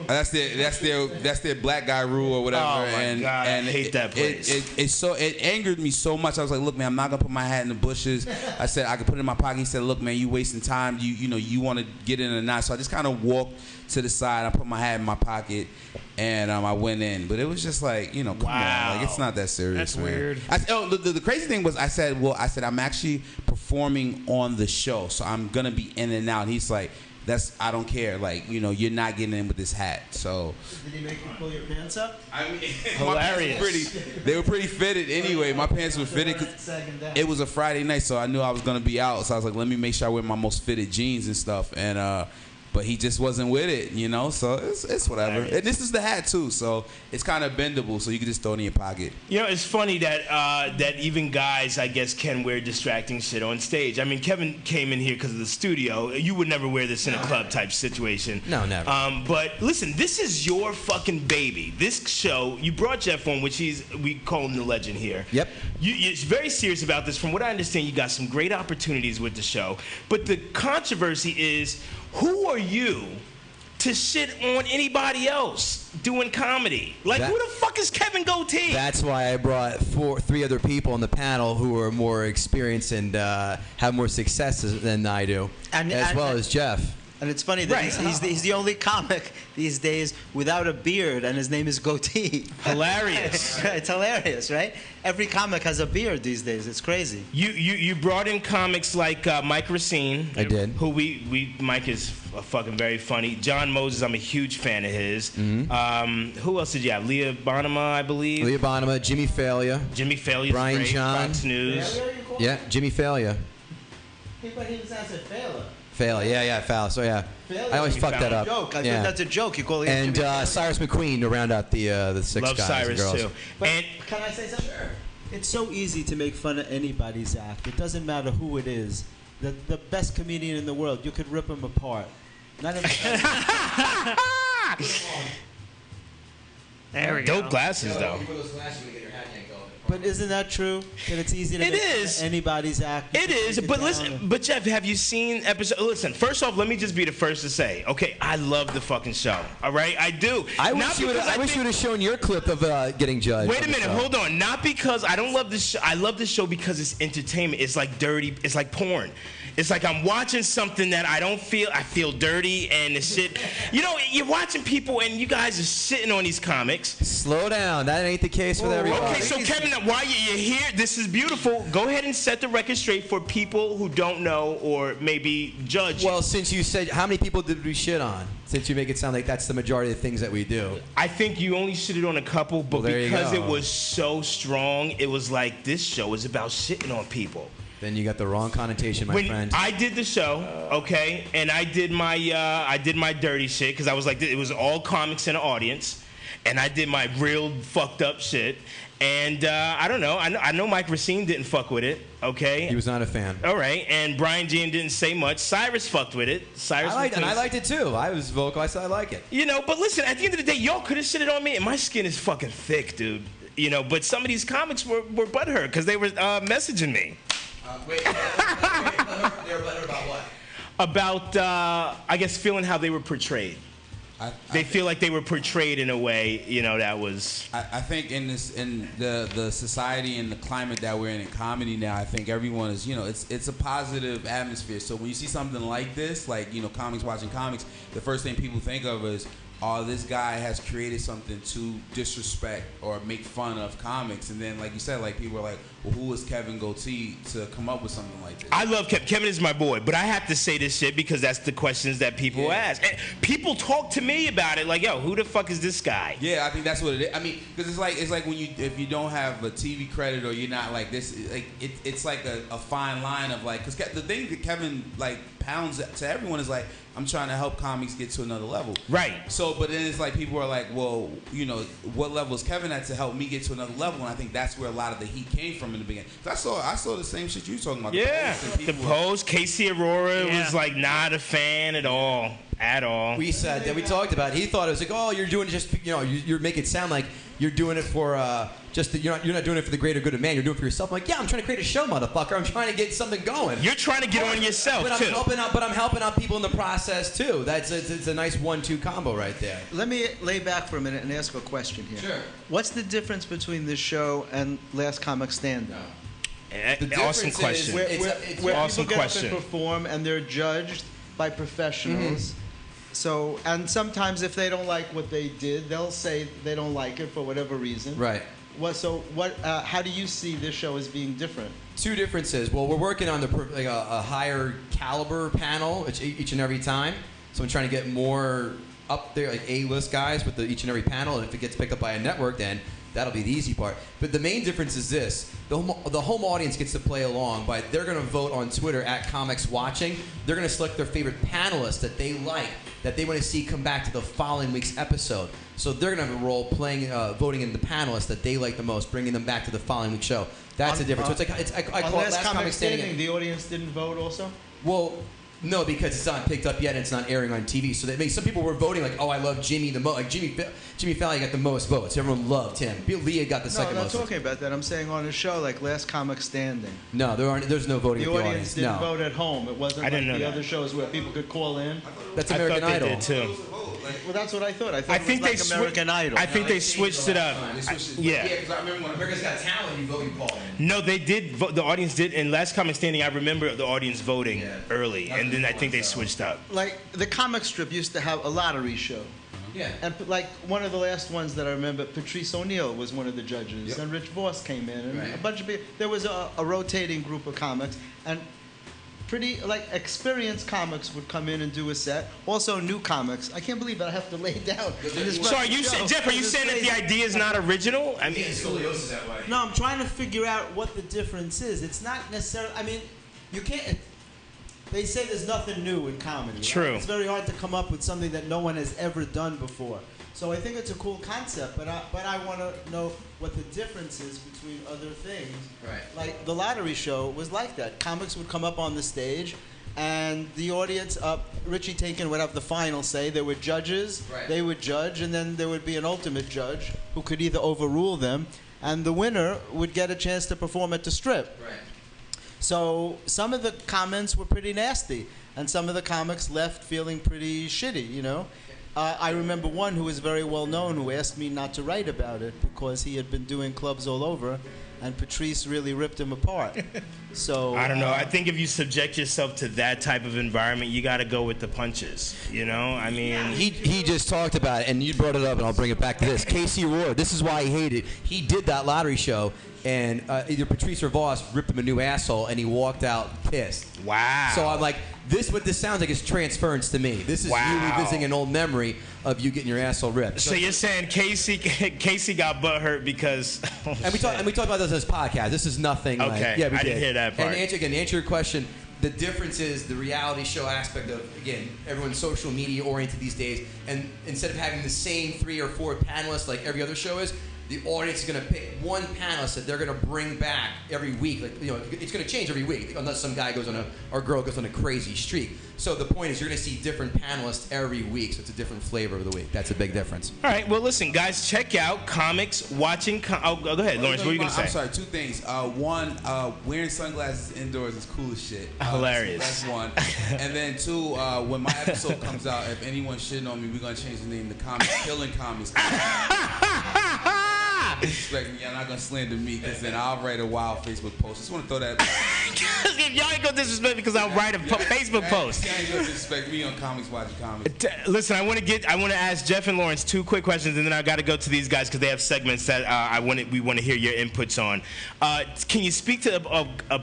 that's their black guy rule or whatever. Oh my God, and I hate that place. It angered me so much. I was like, look, man, I'm not gonna put my hat in the bushes. I said I could put it in my pocket. He said, look, man, you wasting time. You want to get in or not? So I just kind of walked to the side. I put my hat in my pocket, and I went in. But it was just like, come on, like it's not that serious. That's man. weird. The crazy thing was, I said I'm actually performing on the show, so I'm gonna be in and out. And he's like, I don't care. Like, you're not getting in with this hat. So. Did he make you pull your pants up? I mean, hilarious. They were pretty fitted anyway. My pants were fitted because it was a Friday night, so I knew I was gonna be out. So I was like, let me make sure I wear my most fitted jeans and stuff. And but he just wasn't with it, you know. So it's whatever. And this is the hat too, so it's kind of bendable, so you can just throw it in your pocket. You know, it's funny that that even guys, I guess, can wear distracting shit on stage. I mean, Kevin came in here because of the studio. You would never wear this in a club type situation. No, never. But listen, this is your fucking baby. This show, you brought Jeff on, which we call him the legend here. Yep. You're very serious about this. From what I understand, you got some great opportunities with the show. But the controversy is, who are you to shit on anybody else doing comedy? Like, who the fuck is Kevin Goatee? That's why I brought three other people on the panel who are more experienced and have more successes than I do, as well as Jeff. And it's funny that he's the only comic these days without a beard, and his name is Goatee. Hilarious. It's hilarious, right? Every comic has a beard these days. It's crazy. You brought in comics like Mike Racine. I did. Who Mike is fucking very funny. John Moses, I'm a huge fan of his. Mm-hmm. Who else did you have? Leah Bonema, I believe. Leah Bonema, Jimmy Failure. Jimmy Failure. Brian great. John. Fox News. Yeah, Jimmy Failure. He sounds like Failure. Failure, yeah, Failure. So yeah, I always fuck that up. Joke. I yeah. think that's a joke. You call it. And Cyrus McQueen to round out the six Love guys Cyrus and girls. too. But And can I say something? Sure. It's so easy to make fun of anybody's act. It doesn't matter who it is. The best comedian in the world, you could rip him apart. Not everybody. There we go. dope glasses though. But isn't that true? That it's easy to It make fun is. of anybody's act. You It can is, take but down listen, but Jeff, have you seen episode? Listen, first off, let me just be the first to say, okay, I love the fucking show. All right, I do. I Not wish you because would have shown your clip of getting judged. Wait a minute, hold on. Not because I don't love this show. I love this show because it's entertainment. It's like dirty. It's like porn. It's like I'm watching something that I feel dirty and the shit. You know, you're watching people and you guys are sitting on these comics. Slow down. That ain't the case with everybody. Okay, so Kevin, while you're here, this is beautiful. Go ahead and set the record straight for people who don't know or maybe judge. Well, since you said, how many people did we shit on? Since you make it sound like that's the majority of the things that we do. I think you only shitted on a couple, but because it was so strong, it was like this show is about shitting on people. Then you got the wrong connotation, my friend. I did the show, okay, and I did my dirty shit because I was like, it was all comics in the audience, and I did my real fucked up shit. And I don't know. I know Mike Racine didn't fuck with it. Okay. He was not a fan. All right. And Brian Jean didn't say much. Cyrus fucked with it. Cyrus. I liked it too. I was vocal. I said I like it. You know, but listen. At the end of the day, y'all could have shitted on me, and my skin is fucking thick, dude. You know, but some of these comics were butthurt because they were messaging me. Wait, they were butthurt about what? About, I guess, feeling how they were portrayed. They feel like they were portrayed in a way, you know, that was. I think in the society and the climate that we're in comedy now, I think everyone is, you know, it's a positive atmosphere. So when you see something like this, like, you know, comics watching comics, the first thing people think of is, oh, this guy has created something to disrespect or make fun of comics. And then, like you said, like people are like, well, who is Kevin Goatee to come up with something like this? I love Kevin. Kevin is my boy, but I have to say this shit because that's the questions that people ask. And people talk to me about it like, yo, who the fuck is this guy? Yeah, I think that's what it is. I mean, because it's like when if you don't have a TV credit or you're not like this, like it's like a fine line of like, because the thing that Kevin like pounds to everyone is like, I'm trying to help comics get to another level. Right. So, but then it's like people are like, well, you know, what level is Kevin at to help me get to another level? And I think that's where a lot of the heat came from in the beginning. I saw the same shit you were talking about. Yeah, the Post. Casey Aurora was like not a fan at all. At all. We said that we talked about it. He thought it was like, oh, you're doing it just, you know, you're making it sound like you're doing it for you're not doing it for the greater good of man. You're doing it for yourself. I'm like, yeah, I'm trying to create a show, motherfucker. I'm trying to get something going. You're trying to get on yourself but too. I'm helping out people in the process too. It's a nice 1-2 combo right there. Let me lay back for a minute and ask a question here. Sure. What's the difference between this show and Last Comic Stand Up? Awesome question. Where awesome people get question. up and perform and they're judged by professionals. So, and sometimes if they don't like what they did, they'll say they don't like it for whatever reason. Right. How do you see this show as being different? Two differences. Well, we're working on a higher caliber panel each and every time. So I'm trying to get more up there, like A-list guys with each and every panel, and if it gets picked up by a network, then that'll be the easy part. But the main difference is this. The home audience gets to play along, but they're going to vote on Twitter at Comics Watching. They're going to select their favorite panelists that they like, that they want to see come back to the following week's episode. So they're going to have a role playing, voting in the panelists that they like the most, bringing them back to the following week's show. That's the difference. So I call it Last Comic Standing. The audience didn't vote also? Well, no, because it's not picked up yet and it's not airing on TV. So some people were voting like, oh, I love Jimmy the most. Like Jimmy Fallon got the most votes. Everyone loved him. Bill Leah got the second most. No, I'm not talking about that. I'm saying on a show like Last Comic Standing. No, there's no voting. The audience didn't vote at home. It wasn't like the that. other shows where people could call in. That's American Idol. I thought they did too. Well, that's what I thought. I think it was like American Idol. I think they switched it up. Yeah, because I remember when America's Got Talent, you call in. No, they did. The audience did. In Last Comic Standing, I remember the audience voting early, and then I think they switched up. Like the comic strip used to have a lottery show. Yeah. And like one of the last ones that I remember, Patrice O'Neill was one of the judges, Yep. and Rich Voss came in, and Right. a bunch of people. There was a rotating group of comics, and pretty experienced comics would come in and do a set. Also new comics. I can't believe I have to lay down. So are you saying, Jeff? Are you saying that the idea is not original? I mean, scoliosis that way. No, I'm trying to figure out what the difference is. It's not necessarily. I mean, you can't. They say there's nothing new in comedy. Right? True. It's very hard to come up with something that no one has ever done before. So I think it's a cool concept, but I want to know what the difference is between other things. Right. Like the lottery show was like that. Comics would come up on the stage, and the audience, Richie Tinkin would have the final say. There were judges. Right. They would judge, and then there would be an ultimate judge who could either overrule them, and the winner would get a chance to perform at the strip. Right. So some of the comments were pretty nasty, and some of the comics left feeling pretty shitty, you know. I remember one who was very well known who asked me not to write about it because he had been doing clubs all over, and Patrice really ripped him apart. So I don't know. I think if you subject yourself to that type of environment, you got to go with the punches. You know, I mean, He just talked about it, and you brought it up, and I'll bring it back to this. Casey Rohr, this is why he hated it. He did that lottery show, and either Patrice or Voss ripped him a new asshole, and he walked out pissed. Wow. So I'm like, what this sounds like is transference to me. This is you revisiting an old memory of you getting your asshole ripped. So you're saying Casey got butthurt because and we talked about this as podcast. This is nothing. Okay. Like, yeah, we I didn't hear that part. And to answer your question, the difference is the reality show aspect of, again, everyone's social media oriented these days, and instead of having the same 3 or 4 panelists like every other show is, the audience is going to pick one panelist that they're going to bring back every week. Like, you know, it's going to change every week unless some guy or girl goes on a crazy streak. So the point is, you're going to see different panelists every week. So it's a different flavor of the week. That's a big difference. All right. Well, listen, guys, check out Comics Watching. Go ahead, Lawrence. What were you going to say? I'm sorry. 2 things. One, wearing sunglasses indoors is cool as shit. Hilarious. So that's one. And then 2, when my episode comes out, if anyone's shitting on me, we're going to change the name to Comics Killing Comics. Disrespect me. Y'all not gonna slander me, because then I'll write a wild Facebook post. Just want to throw that. Y'all ain't gonna disrespect me because I'll write a Facebook post. Y'all ain't gonna disrespect me on Comics Watching Comics. Listen, I want to ask Jeff and Lawrence 2 quick questions, and then I got to go to these guys because they have segments that we want to hear your inputs on. Can you speak to a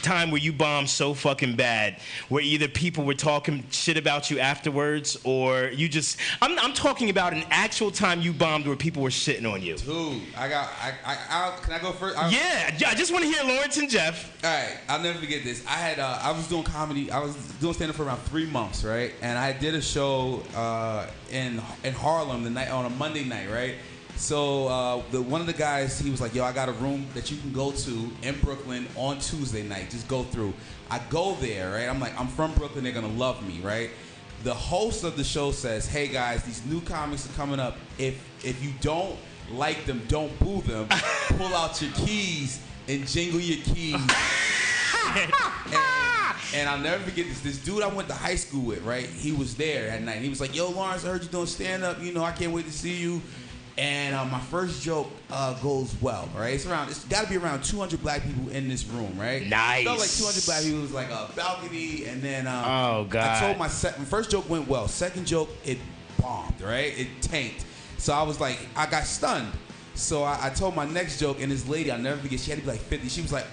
time where you bombed so fucking bad where either people were talking shit about you afterwards or you just I'm talking about an actual time you bombed where people were shitting on you? Dude, can I go first? Yeah, I just want to hear Lawrence and Jeff. All right, I'll never forget this. I was doing comedy. I was doing stand-up for around 3 months, right? And I did a show in Harlem on a Monday night, right? So one of the guys, he was like, yo, I got a room that you can go to in Brooklyn on Tuesday night. Just go through. I go there, right? I'm like, I'm from Brooklyn. They're going to love me, right? The host of the show says, hey, guys, these new comics are coming up. If you don't like them, don't boo them. Pull out your keys and jingle your keys. And I'll never forget this. This dude I went to high school with, right? He was there at night. He was like, yo, Lawrence, I heard you doing stand-up. You know, I can't wait to see you. And my first joke goes well, right? It's got to be around 200 black people in this room, right? Nice. It felt like 200 black people. It was like a balcony, and then oh god, I told my first joke went well. Second joke, it bombed, right? It tanked. So I was like, I got stunned. So I told my next joke, and this lady, I'll never forget, she had to be like 50. She was like,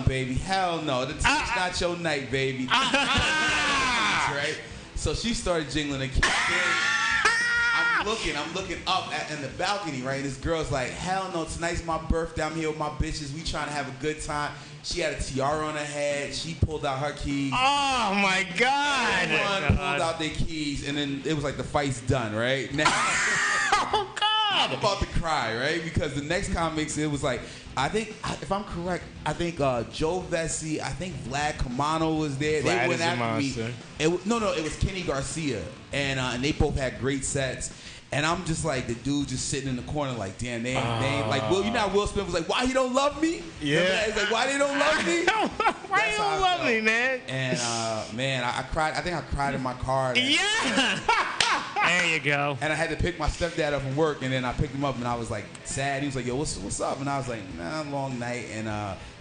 baby, hell no. It's not your night, baby. Right? So she started jingling the keys. I'm looking up in the balcony, right? And this girl's like, hell no, tonight's my birthday. I'm here with my bitches. We trying to have a good time. She had a tiara on her head. She pulled out her keys. Oh my God! Everyone pulled out their keys, and then it was like the fight's done, right? Now, oh God! I'm about to cry, right? Because the next comics, it was like, I think, if I'm correct, I think Joe Vesey, I think Vlad Kamano was there. Vlad they went is a after me. monster. It was Kenny Garcia, and they both had great sets. And I'm just like the dude just sitting in the corner like, damn, they ain't like Will. You know how Will Smith was like, why he don't love me? Yeah. He's like, why they don't love me? Why you don't love me, man? And man, I cried. I think I cried in my car. Yeah. There you go. And I had to pick my stepdad up from work, and then I picked him up, and I was like sad. He was like, yo, what's up? And I was like, nah, long night. And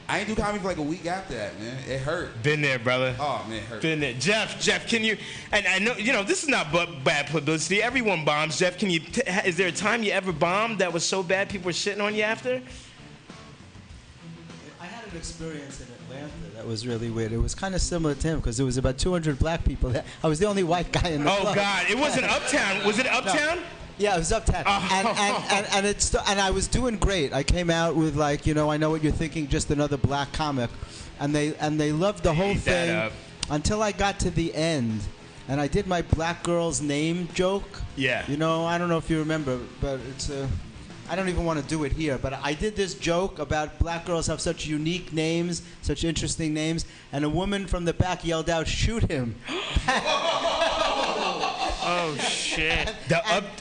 I ain't do comedy for like a week after that, man. It hurt. Been there, brother. Oh man, it hurt. Been there. Jeff, can you? And I know, this is not bad publicity. Everyone bombs. Jeff, can you? Is there a time you ever bombed that was so bad people were shitting on you after? I had an experience in Atlanta that was really weird. It was kind of similar to him because there was about 200 black people there. I was the only white guy in the club. Oh God, it wasn't Uptown. Was it Uptown? No. Yeah, it was Uptown, and I was doing great. I came out with like, I know what you're thinking, just another black comic, and they loved the whole thing until I got to the end, and I did my black girl's name joke. Yeah. I don't know if you remember, but it's I don't even want to do it here, but I did this joke about black girls have such unique names, such interesting names, and a woman from the back yelled out, "Shoot him!" Oh shit!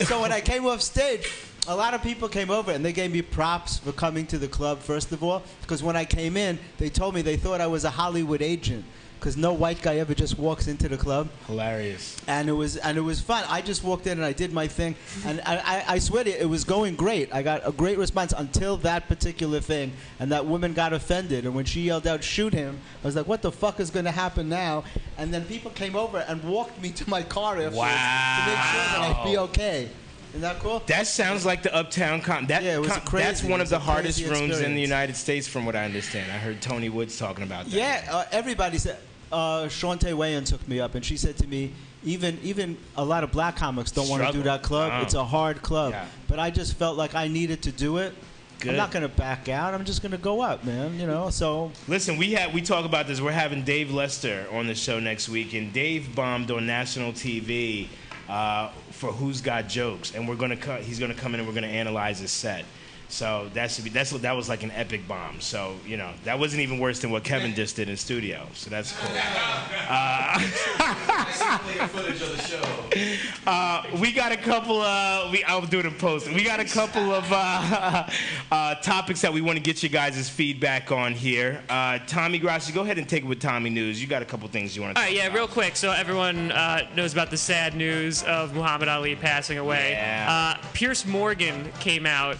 So when I came off stage, a lot of people came over and they gave me props for coming to the club. First of all, because when I came in, they told me they thought I was a Hollywood agent. Because no white guy ever just walks into the club. Hilarious. And it was fun. I just walked in and I did my thing, and I swear to you, it was going great. I got a great response until that particular thing, and that woman got offended. And when she yelled out, "Shoot him!" I was like, "What the fuck is going to happen now?" And then people came over and walked me to my car afterwards to make sure that I'd be okay. Isn't that cool? That sounds like the Uptown it was crazy. That's one of the hardest rooms in the experience. United States, from what I understand. I heard Tony Woods talking about that. Yeah, everybody said. Shante Wayan took me up, and she said to me, even a lot of black comics don't want to do that club. It's a hard club. Yeah. But I just felt like I needed to do it. Good. I'm not going to back out. I'm just going to go up, man. So. Listen, we talk about this. We're having Dave Lester on the show next week, and Dave bombed on national TV for Who's Got Jokes, and he's gonna come in and we're gonna analyze his set. So that was like an epic bomb. So that wasn't even worse than what Kevin just did in studio. So that's cool. Footage of the show. We got a couple. I'll do it in post. We got a couple of topics that we want to get you guys' feedback on here. Tommy Grassi, go ahead and take it with Tommy News. You got a couple things you want to. All right, yeah, real quick. So everyone knows about the sad news of Muhammad Ali passing away. Yeah. Piers Morgan came out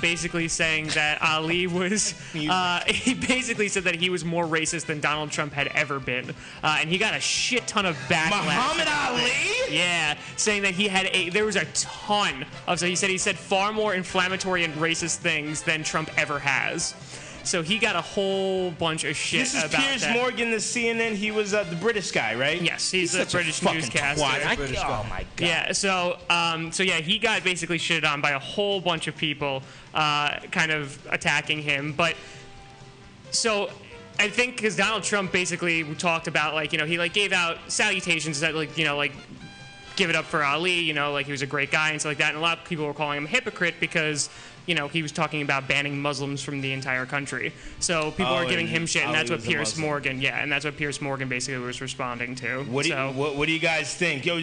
basically saying that Ali was. He basically said that he was more racist than Donald Trump had ever been, and he got a shit ton of backlash. Muhammad Ali? Yeah, saying that there was a ton of. So he said far more inflammatory and racist things than Trump ever has. So he got a whole bunch of shit This is about Piers that. Morgan, the CNN. He was the British guy, right? Yes, he's a such British fucking newscaster. twat. Oh my god. Yeah, so yeah, he got basically shitted on by a whole bunch of people, kind of attacking him. But so I think because Donald Trump basically talked about he gave out salutations that give it up for Ali, he was a great guy and stuff like that. And a lot of people were calling him a hypocrite because he was talking about banning Muslims from the entire country. So people were giving him shit, and that's what Piers Morgan, and that's what Piers Morgan basically was responding to. What do you guys think? Yo,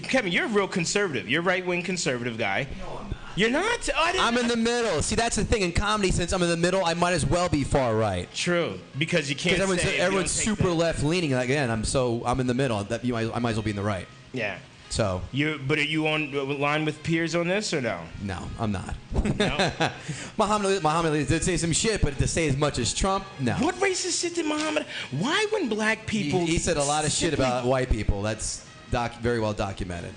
Kevin, you're a real conservative. You're a right-wing conservative guy. No, I'm not. You're not? I'm in the middle. See, that's the thing in comedy. Since I'm in the middle, I might as well be far right. True, because you can't. Because everyone's super left leaning. Again, I'm in the middle. I might as well be in the right. Yeah. So. But are you on line with Piers on this or no? No, I'm not. No. Muhammad Ali did say some shit, but to say as much as Trump, no. What racist shit did Muhammad? Why when black people? He said a lot of shit about white people. That's very well documented.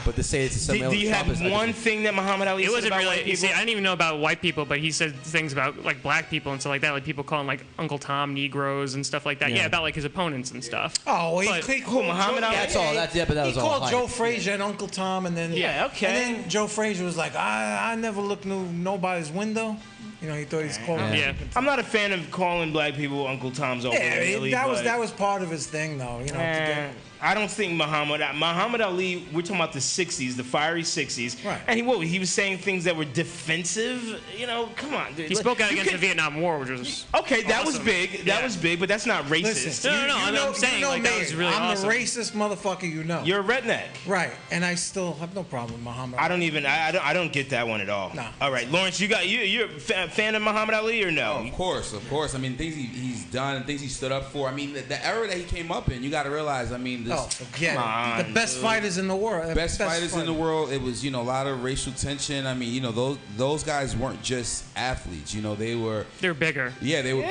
But to say it's Do you Trump have one thing that Muhammad Ali It said wasn't about really. white You people? see, I didn't even know about white people, but he said things about like black people and stuff like that. Like people calling like Uncle Tom Negroes and stuff like that. Yeah, about like his opponents and stuff. Oh, he called Muhammad Ali? That's all. That's but that was he all. called hype. Joe Frazier and Uncle Tom, and then Yeah, okay. And then Joe Frazier was like, I never looked through nobody's window. You know, he thought he's calling. Yeah. I'm not a fan of calling black people Uncle Tom's over Yeah, that was part of his thing, though. You know, to get, I don't think Muhammad Ali. We're talking about the '60s, the fiery '60s, Right. And he was saying things that were defensive. You know, come on, dude. He spoke out You against could- the Vietnam War, which was Okay, that was awesome. big. That was big, but that's not racist. listen, I'm saying, like, that me. was really I'm awesome. the racist motherfucker you know. You're a redneck. Right, and I still have no problem with Muhammad. I don't even. I don't get that one at all. No. All right, Lawrence, you're a fan of Muhammad Ali or no? Of course. I mean, things he's done, things he stood up for. I mean, the era that he came up in, you got to realize. I mean, this, Oh, forget Come it. on, The best dude. fighters in the world. best fighters in the world. It was, a lot of racial tension. I mean, those guys weren't just athletes. they're bigger. Yeah, they were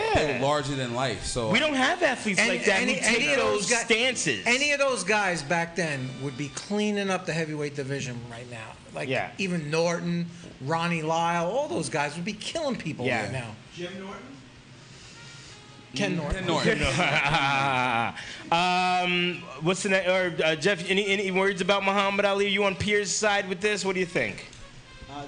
larger than life. So We don't have athletes like that who take of those guys- stances. Any of those guys back then would be cleaning up the heavyweight division right now. Like even Norton, Ronnie Lyle, all those guys would be killing people right now. Jim Norton? Ken Norton. Ken Norton. What's the name? Or Jeff? Any words about Muhammad Ali? Are you on Pierre's side with this? What do you think?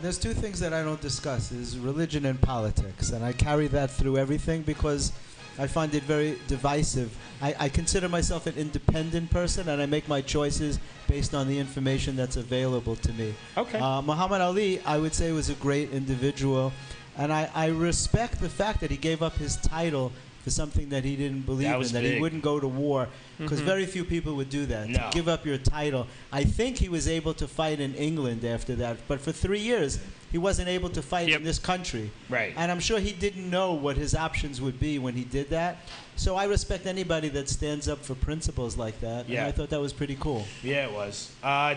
There's two things that I don't discuss: is religion and politics, and I carry that through everything because I find it very divisive. I consider myself an independent person, and I make my choices based on the information that's available to me. Okay. Muhammad Ali, I would say, was a great individual, and I respect the fact that he gave up his title for something that he didn't believe That was in, that he big. wouldn't go to war, because very few people would do that, No. to give up your title. I think he was able to fight in England after that, but for 3 years, he wasn't able to fight in this country. Right. And I'm sure he didn't know what his options would be when he did that. So I respect anybody that stands up for principles like that, Yeah. and I thought that was pretty cool. Yeah, it was.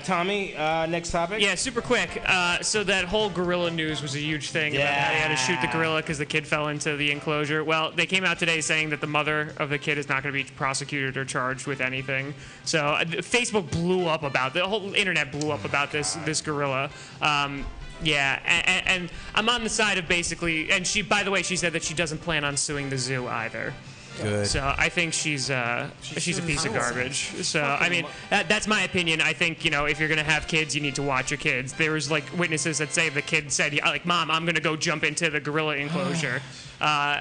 Tommy, next topic. Yeah, super quick. So that whole gorilla news was a huge thing about how they had to shoot the gorilla because the kid fell into the enclosure. Well, they came out today saying that the mother of the kid is not going to be prosecuted or charged with anything. So Facebook blew up about the whole internet blew up about this gorilla. Yeah, and I'm on the side of basically, and she, by the way, she said that she doesn't plan on suing the zoo either. Good. So I think she's a piece of garbage. So I mean, that's my opinion. I think if you're gonna have kids, you need to watch your kids. There was like witnesses that say the kid said, like, "Mom, I'm gonna go jump into the gorilla enclosure."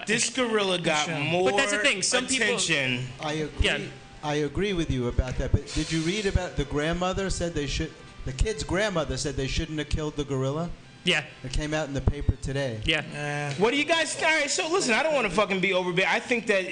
This gorilla got more But that's the thing. Some attention. I agree. I agree with you about that. But did you read about the grandmother said they should? The kid's grandmother said they shouldn't have killed the gorilla. Yeah. It came out in the paper today. Yeah. What do you guys? All right, so listen, I don't want to fucking be overbig. I think that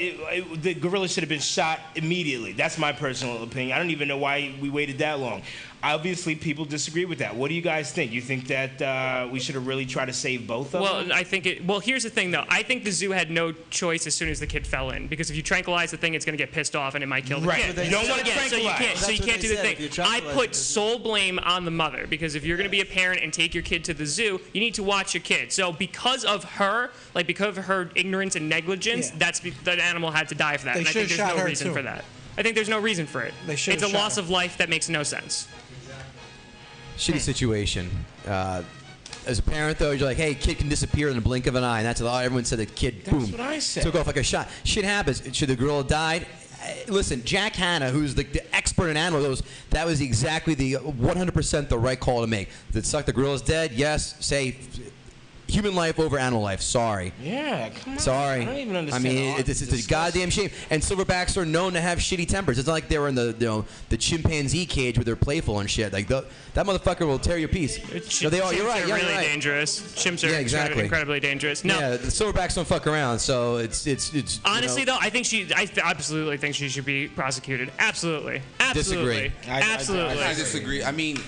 the gorilla should have been shot immediately. That's my personal opinion. I don't even know why we waited that long. Obviously, people disagree with that. What do you guys think? You think that we should have really tried to save both of them? Well, I think it. Well, here's the thing, though. I think the zoo had no choice as soon as the kid fell in, because if you tranquilize the thing, it's going to get pissed off and it might kill the Right. kid. You don't want to So you tranquilize. can't. So you That's what can't they do the said. If thing. you I tranquilize put it, sole blame on the mother, because if you're going to be a parent and take your kid to the zoo, you need to watch your kid. So because of her, like because of her ignorance and negligence, that animal had to die for that. They And I think should've there's shot no her, reason too. for that. I think there's no reason for it. They should've It's a shot loss her. of life that makes no sense. Shitty situation. As a parent, though, you're like, hey, kid can disappear in the blink of an eye. And that's all everyone said. The kid, boom, what I said. took off like a shot. Shit happens. Should the gorilla died? Listen, Jack Hanna, who's the expert in animal, goes, that was exactly the 100% the right call to make. Did suck the gorilla's dead? Yes. Say human life over animal life. Sorry. Yeah, come on. Sorry. I don't even I understand. mean, it's a goddamn shame. And silverbacks are known to have shitty tempers. It's not like they were in the chimpanzee cage where they're playful and shit. Like that motherfucker will tear you a piece. No, they are. You're right. Chimps are Yeah, really you're right. dangerous. Chimps are Yeah, exactly. incredibly dangerous. No, Yeah, the silverbacks don't fuck around. So it's honestly though, I think I absolutely think she should be prosecuted. Absolutely. Absolutely. Disagree. Absolutely. I disagree. I mean,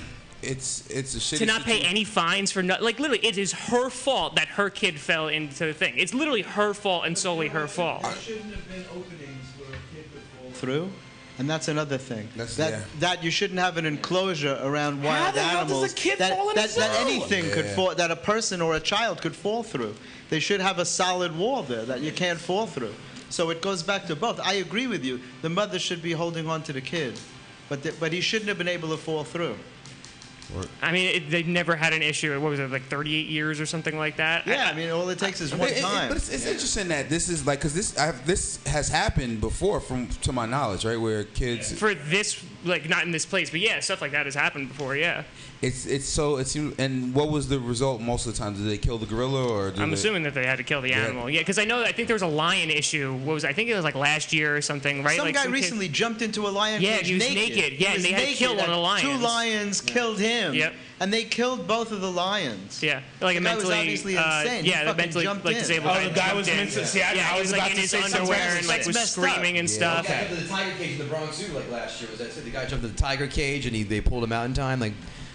it's a shitty To not pay situation. any fines for like literally, it is her fault that her kid fell into the thing. It's literally her fault and solely her fault. There shouldn't have been openings where a kid could fall through. And that's another thing. yeah. That you shouldn't have an enclosure around How wild the hell animals. does a kid that, fall in a that, that zone? anything could Yeah. fall, that a person or a child could fall through. They should have a solid wall there that you can't fall through. So it goes back to both. I agree with you. The mother should be holding on to the kid. but he shouldn't have been able to fall through. I mean, they've never had an issue. What was it, like 38 years or something like that? Yeah, I mean, all it takes is one time. But it's interesting that this is like, because this has happened before, to my knowledge, right? Where kids for this, like, not in this place, but yeah, stuff like that has happened before. Yeah. And what was the result most of the time? Did they kill the gorilla, or I'm assuming that they had to kill the animal. Yeah, because I think there was a lion issue. I think it was like last year or something, right? Some like guy recently jumped into a lion yeah, cage he was naked. Yeah, and they had to kill one of the lions. 2 lions killed him. Yep. And they killed both of the lions. Yeah, like the guy was obviously insane. Yeah, he mentally jumped like in. disabled. Oh, the guy was mentally. See, I was like in his underwear and like was screaming and stuff. The guy jumped into the tiger cage in the Bronx Zoo like last year. Was that it? The guy jumped into the tiger cage and they pulled him out in time. Like,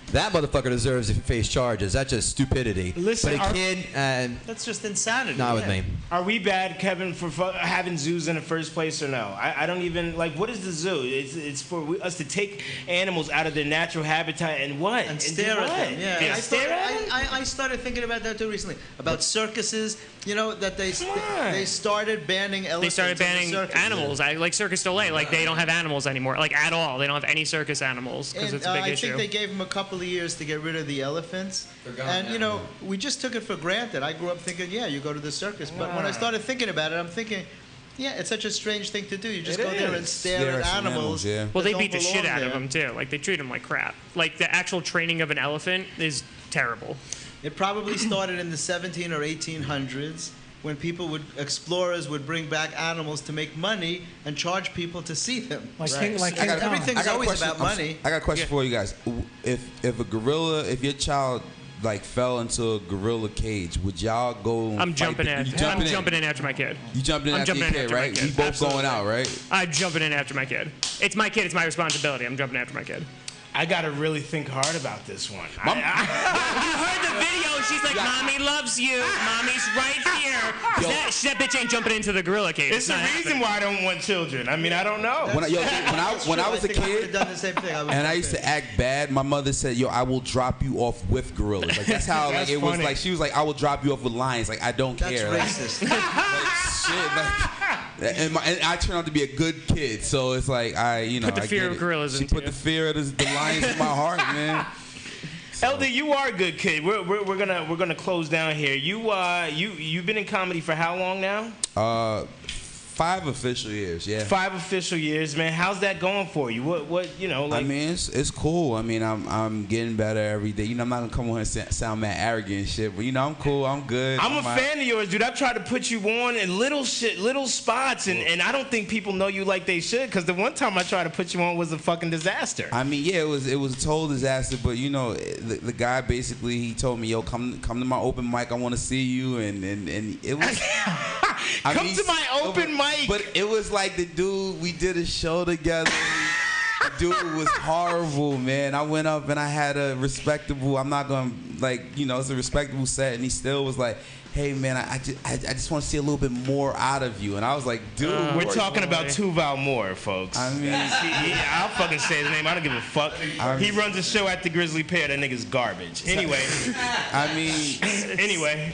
that motherfucker deserves to face charges. That's just stupidity. Listen, but a kid, that's just insanity. Not with me. Are we bad, Kevin, for having zoos in the first place, or no? I don't even like. What is the zoo? It's for us to take animals out of their natural habitat and what? And stare at them. Yeah, I started thinking about that too recently. About circuses. You know that they started banning elephants. They started banning in the circus. animals. Like Circus du Soleil. Like they don't have animals anymore. Like at all. They don't have any circus animals because it's a big issue. I think they gave them a couple of years to get rid of the elephants. And you know, we just took it for granted. I grew up thinking, yeah, you go to the circus. But when I started thinking about it, I'm thinking, yeah, it's such a strange thing to do. You just go there and stare at animals. Yeah. Well, they that beat the don't shit belong out of there. them too. Like they treat them like crap. Like the actual training of an elephant is terrible. It probably started in the 17 or 1800s when explorers would bring back animals to make money and charge people to see them. Everything's always about money. I got a question for you guys. If your child like fell into a gorilla cage, would y'all go? I'm jumping in. I'm jumping in after my kid. You jumping in after your kid, right? We both going out, right? I'm jumping in after my kid. It's my kid. It's my responsibility. I'm jumping after my kid. I gotta really think hard about this one. You heard the video. She's like, "Mommy loves you. Mommy's right here." That bitch ain't jumping into the gorilla cage. It's the reason why I don't want children. I mean, I don't know. When I was a kid, done the same thing. and I used to act bad, my mother said, "Yo, I will drop you off with gorillas." Like that's how like it was. Like she was like, "I will drop you off with lions." Like I don't care. That's racist. And I turned out to be a good kid, so it's like put the fear of gorillas. She put the fear of the lions in my heart, man. Elder, you are a good kid. We're gonna close down here. You've been in comedy for how long now? 5 official years, yeah. 5 official years, man. How's that going for you? What you know? Like, I mean, it's cool. I mean, I'm getting better every day. You know, I'm not gonna come on here and sound mad arrogant and shit, but you know, I'm cool. I'm good. I'm a fan of yours, dude. I've tried to put you on in little spots, and I don't think people know you like they should. Because the one time I tried to put you on was a fucking disaster. I mean, yeah, it was a total disaster. But you know, the guy basically he told me, "Yo, come to my open mic. I want to see you," and it was. Come to my open mic. But it was like the dude, we did a show together. The dude was horrible, man. I went up and I had a respectable, I'm not going to, like, you know, it's a respectable set. And he still was like, hey, man, I just want to see a little bit more out of you. And I was like, dude. We're talking about Tuval Moore, folks. I mean. I'll fucking say his name. I don't give a fuck. He runs a show at the Grizzly Pear. That nigga's garbage. Anyway. I mean. Anyway.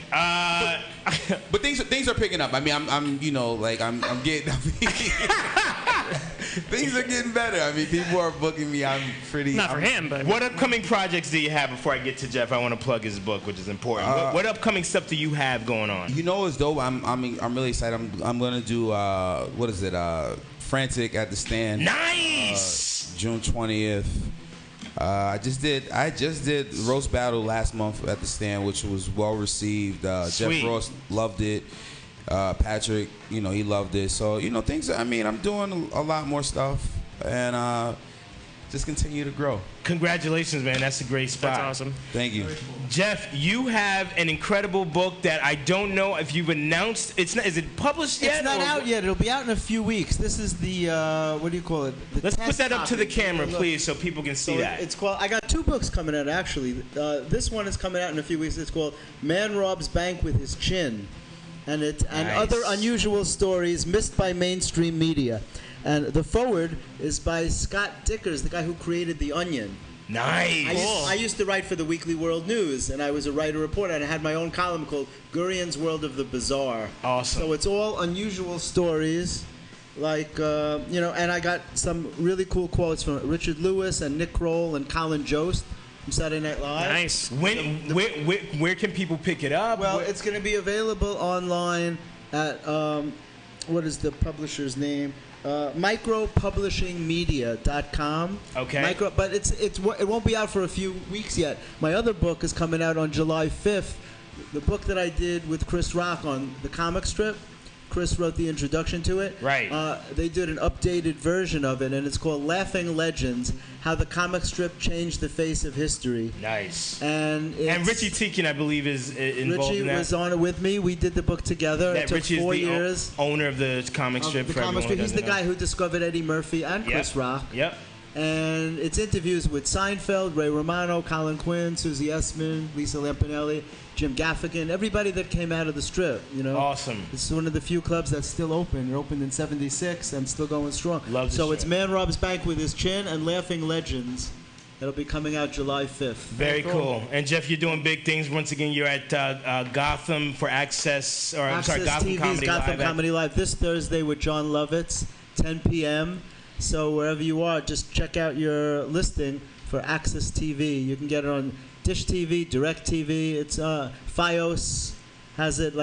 But things are picking up. I mean, I'm you know, like, I'm getting. Things are getting better. I mean, people are booking me. I'm pretty. Not for him, but. What upcoming projects do you have before I get to Jeff? I want to plug his book, which is important. What upcoming stuff do you have going on? You know, it's dope. I'm really excited. I'm gonna do what is it? Frantic at the Stand. Nice. June 20th. I just did Roast Battle last month at the Stand, which was well received. Jeff Ross loved it. Patrick, you know, he loved it. So, you know, I mean, I'm doing a lot more stuff and just continue to grow. Congratulations, man. That's a great spot. That's awesome. Thank you. Jeff, you have an incredible book that I don't know if you've announced. It's not. Is it published yet? It's not out yet. It'll be out in a few weeks. This is the, what do you call it? Let's put that up to the camera, please, so people can see that. It's called, I got 2 books coming out, actually. This one is coming out in a few weeks. It's called Man Robs Bank with His Chin. And other unusual stories missed by mainstream media. And the foreword is by Scott Dickers, the guy who created The Onion. Nice. I used to write for the Weekly World News, and I was a writer-reporter, and I had my own column called Gurian's World of the Bizarre. Awesome. So it's all unusual stories And I got some really cool quotes from Richard Lewis and Nick Kroll and Colin Jost from Saturday Night Live. Nice. Where can people pick it up? Well, it's going to be available online at what is the publisher's name? Micropublishingmedia.com. Okay. But it won't be out for a few weeks yet. My other book is coming out on July 5th. The book that I did with Chris Rock on the comic strip. Chris wrote the introduction to it. Right. They did an updated version of it, and it's called Laughing Legends: How the Comic Strip Changed the Face of History. Nice. And Richie Tikin, I believe, is involved Richie in that. was on it with me. We did the book together. It took Richie 4 is the years. owner of the comic strip. The for comic strip. everyone He's the guy who discovered Eddie Murphy and Chris Rock. Yep. And it's interviews with Seinfeld, Ray Romano, Colin Quinn, Susie Essman, Lisa Lampanelli, Jim Gaffigan, everybody that came out of the strip, Awesome. It's one of the few clubs that's still open. It opened in '76 and still going strong. Love the so strip. it's Man Rob's Bank with His Chin and Laughing Legends. It'll be coming out July 5th. Very cool. And Jeff, you're doing big things. Once again, you're at Gotham for Access, Gotham TV's Comedy Gotham Live. Comedy Live this Thursday with John Lovitz, 10 p.m. So wherever you are, just check out your listing for Access TV. You can get it on Dish TV, Direct TV. It's Fios has it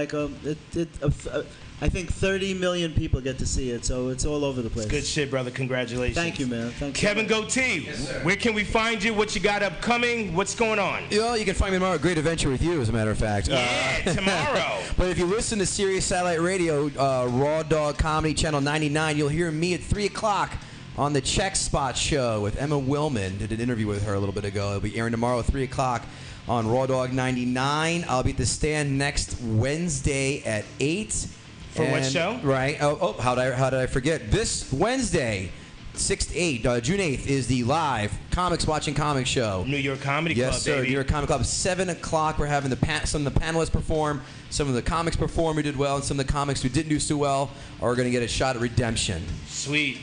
I think 30 million people get to see it, so it's all over the place. It's good shit, brother. Congratulations. Thank you, man. Thank you. Kevin Goatee, where can we find you? What you got upcoming? What's going on? Well, you can find me tomorrow. Great adventure with you, as a matter of fact. Yeah, tomorrow. But if you listen to Sirius Satellite Radio, Raw Dog Comedy Channel 99, you'll hear me at 3 o'clock on the Check Spot Show with Emma Willman. Did an interview with her a little bit ago. It'll be airing tomorrow at 3 o'clock on Raw Dog 99. I'll be at the Stand next Wednesday at 8. For what show? Right. How did I forget? This Wednesday, 6 to 8, June 8th, is the live Comics Watching Comics Show. New York Comedy Club, Yes, sir. baby. New York Comic Club. 7 o'clock, we're having some of the panelists perform. Some of the comics perform who did well, and some of the comics who didn't do so well are going to get a shot at redemption. Sweet.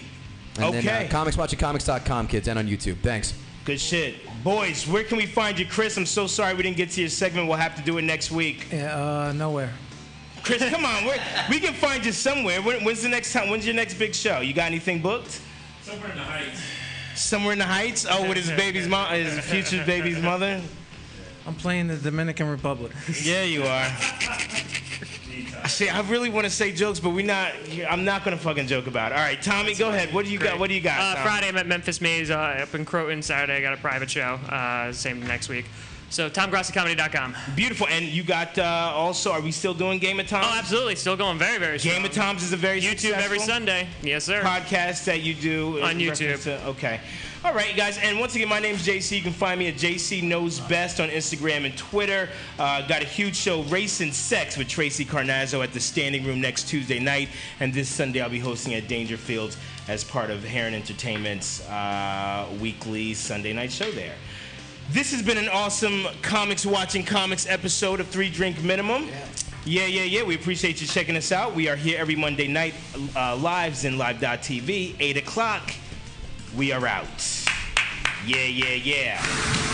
And okay. then comicswatchingcomics.com, kids, and on YouTube. Thanks. Good shit. Boys, where can we find you? Chris, I'm so sorry we didn't get to your segment. We'll have to do it next week. Yeah, nowhere. Chris, come on. We can find you somewhere. When's the next time? When's your next big show? You got anything booked? Somewhere in the Heights. Somewhere in the Heights? Oh, with his future baby's mother? I'm playing the Dominican Republic. Yeah, you are. See, I really want to say jokes, but I'm not going to fucking joke about it. All right, Tommy, go ahead. What do you got? What do you got? Friday I'm at Memphis Maze up in Croton. Saturday I got a private show. Same next week. So TomGrassiComedy.com. Beautiful. And you got also, are we still doing Game of Toms? Oh, absolutely. Still going very, very strong. Game of Toms is a very YouTube every Sunday. Yes, sir. Podcast that you do. On YouTube. Okay. All right, guys. And once again, my name's JC. You can find me at JC Knows Best on Instagram and Twitter. Got a huge show, Race and Sex, with Tracy Carnazzo at the Standing Room next Tuesday night. And this Sunday, I'll be hosting at Dangerfields as part of Heron Entertainment's weekly Sunday night show there. This has been an awesome Comics Watching Comics episode of 3 Drink Minimum. Yeah. We appreciate you checking us out. We are here every Monday night, live, ZenLive.tv, 8 o'clock. We are out. Yeah.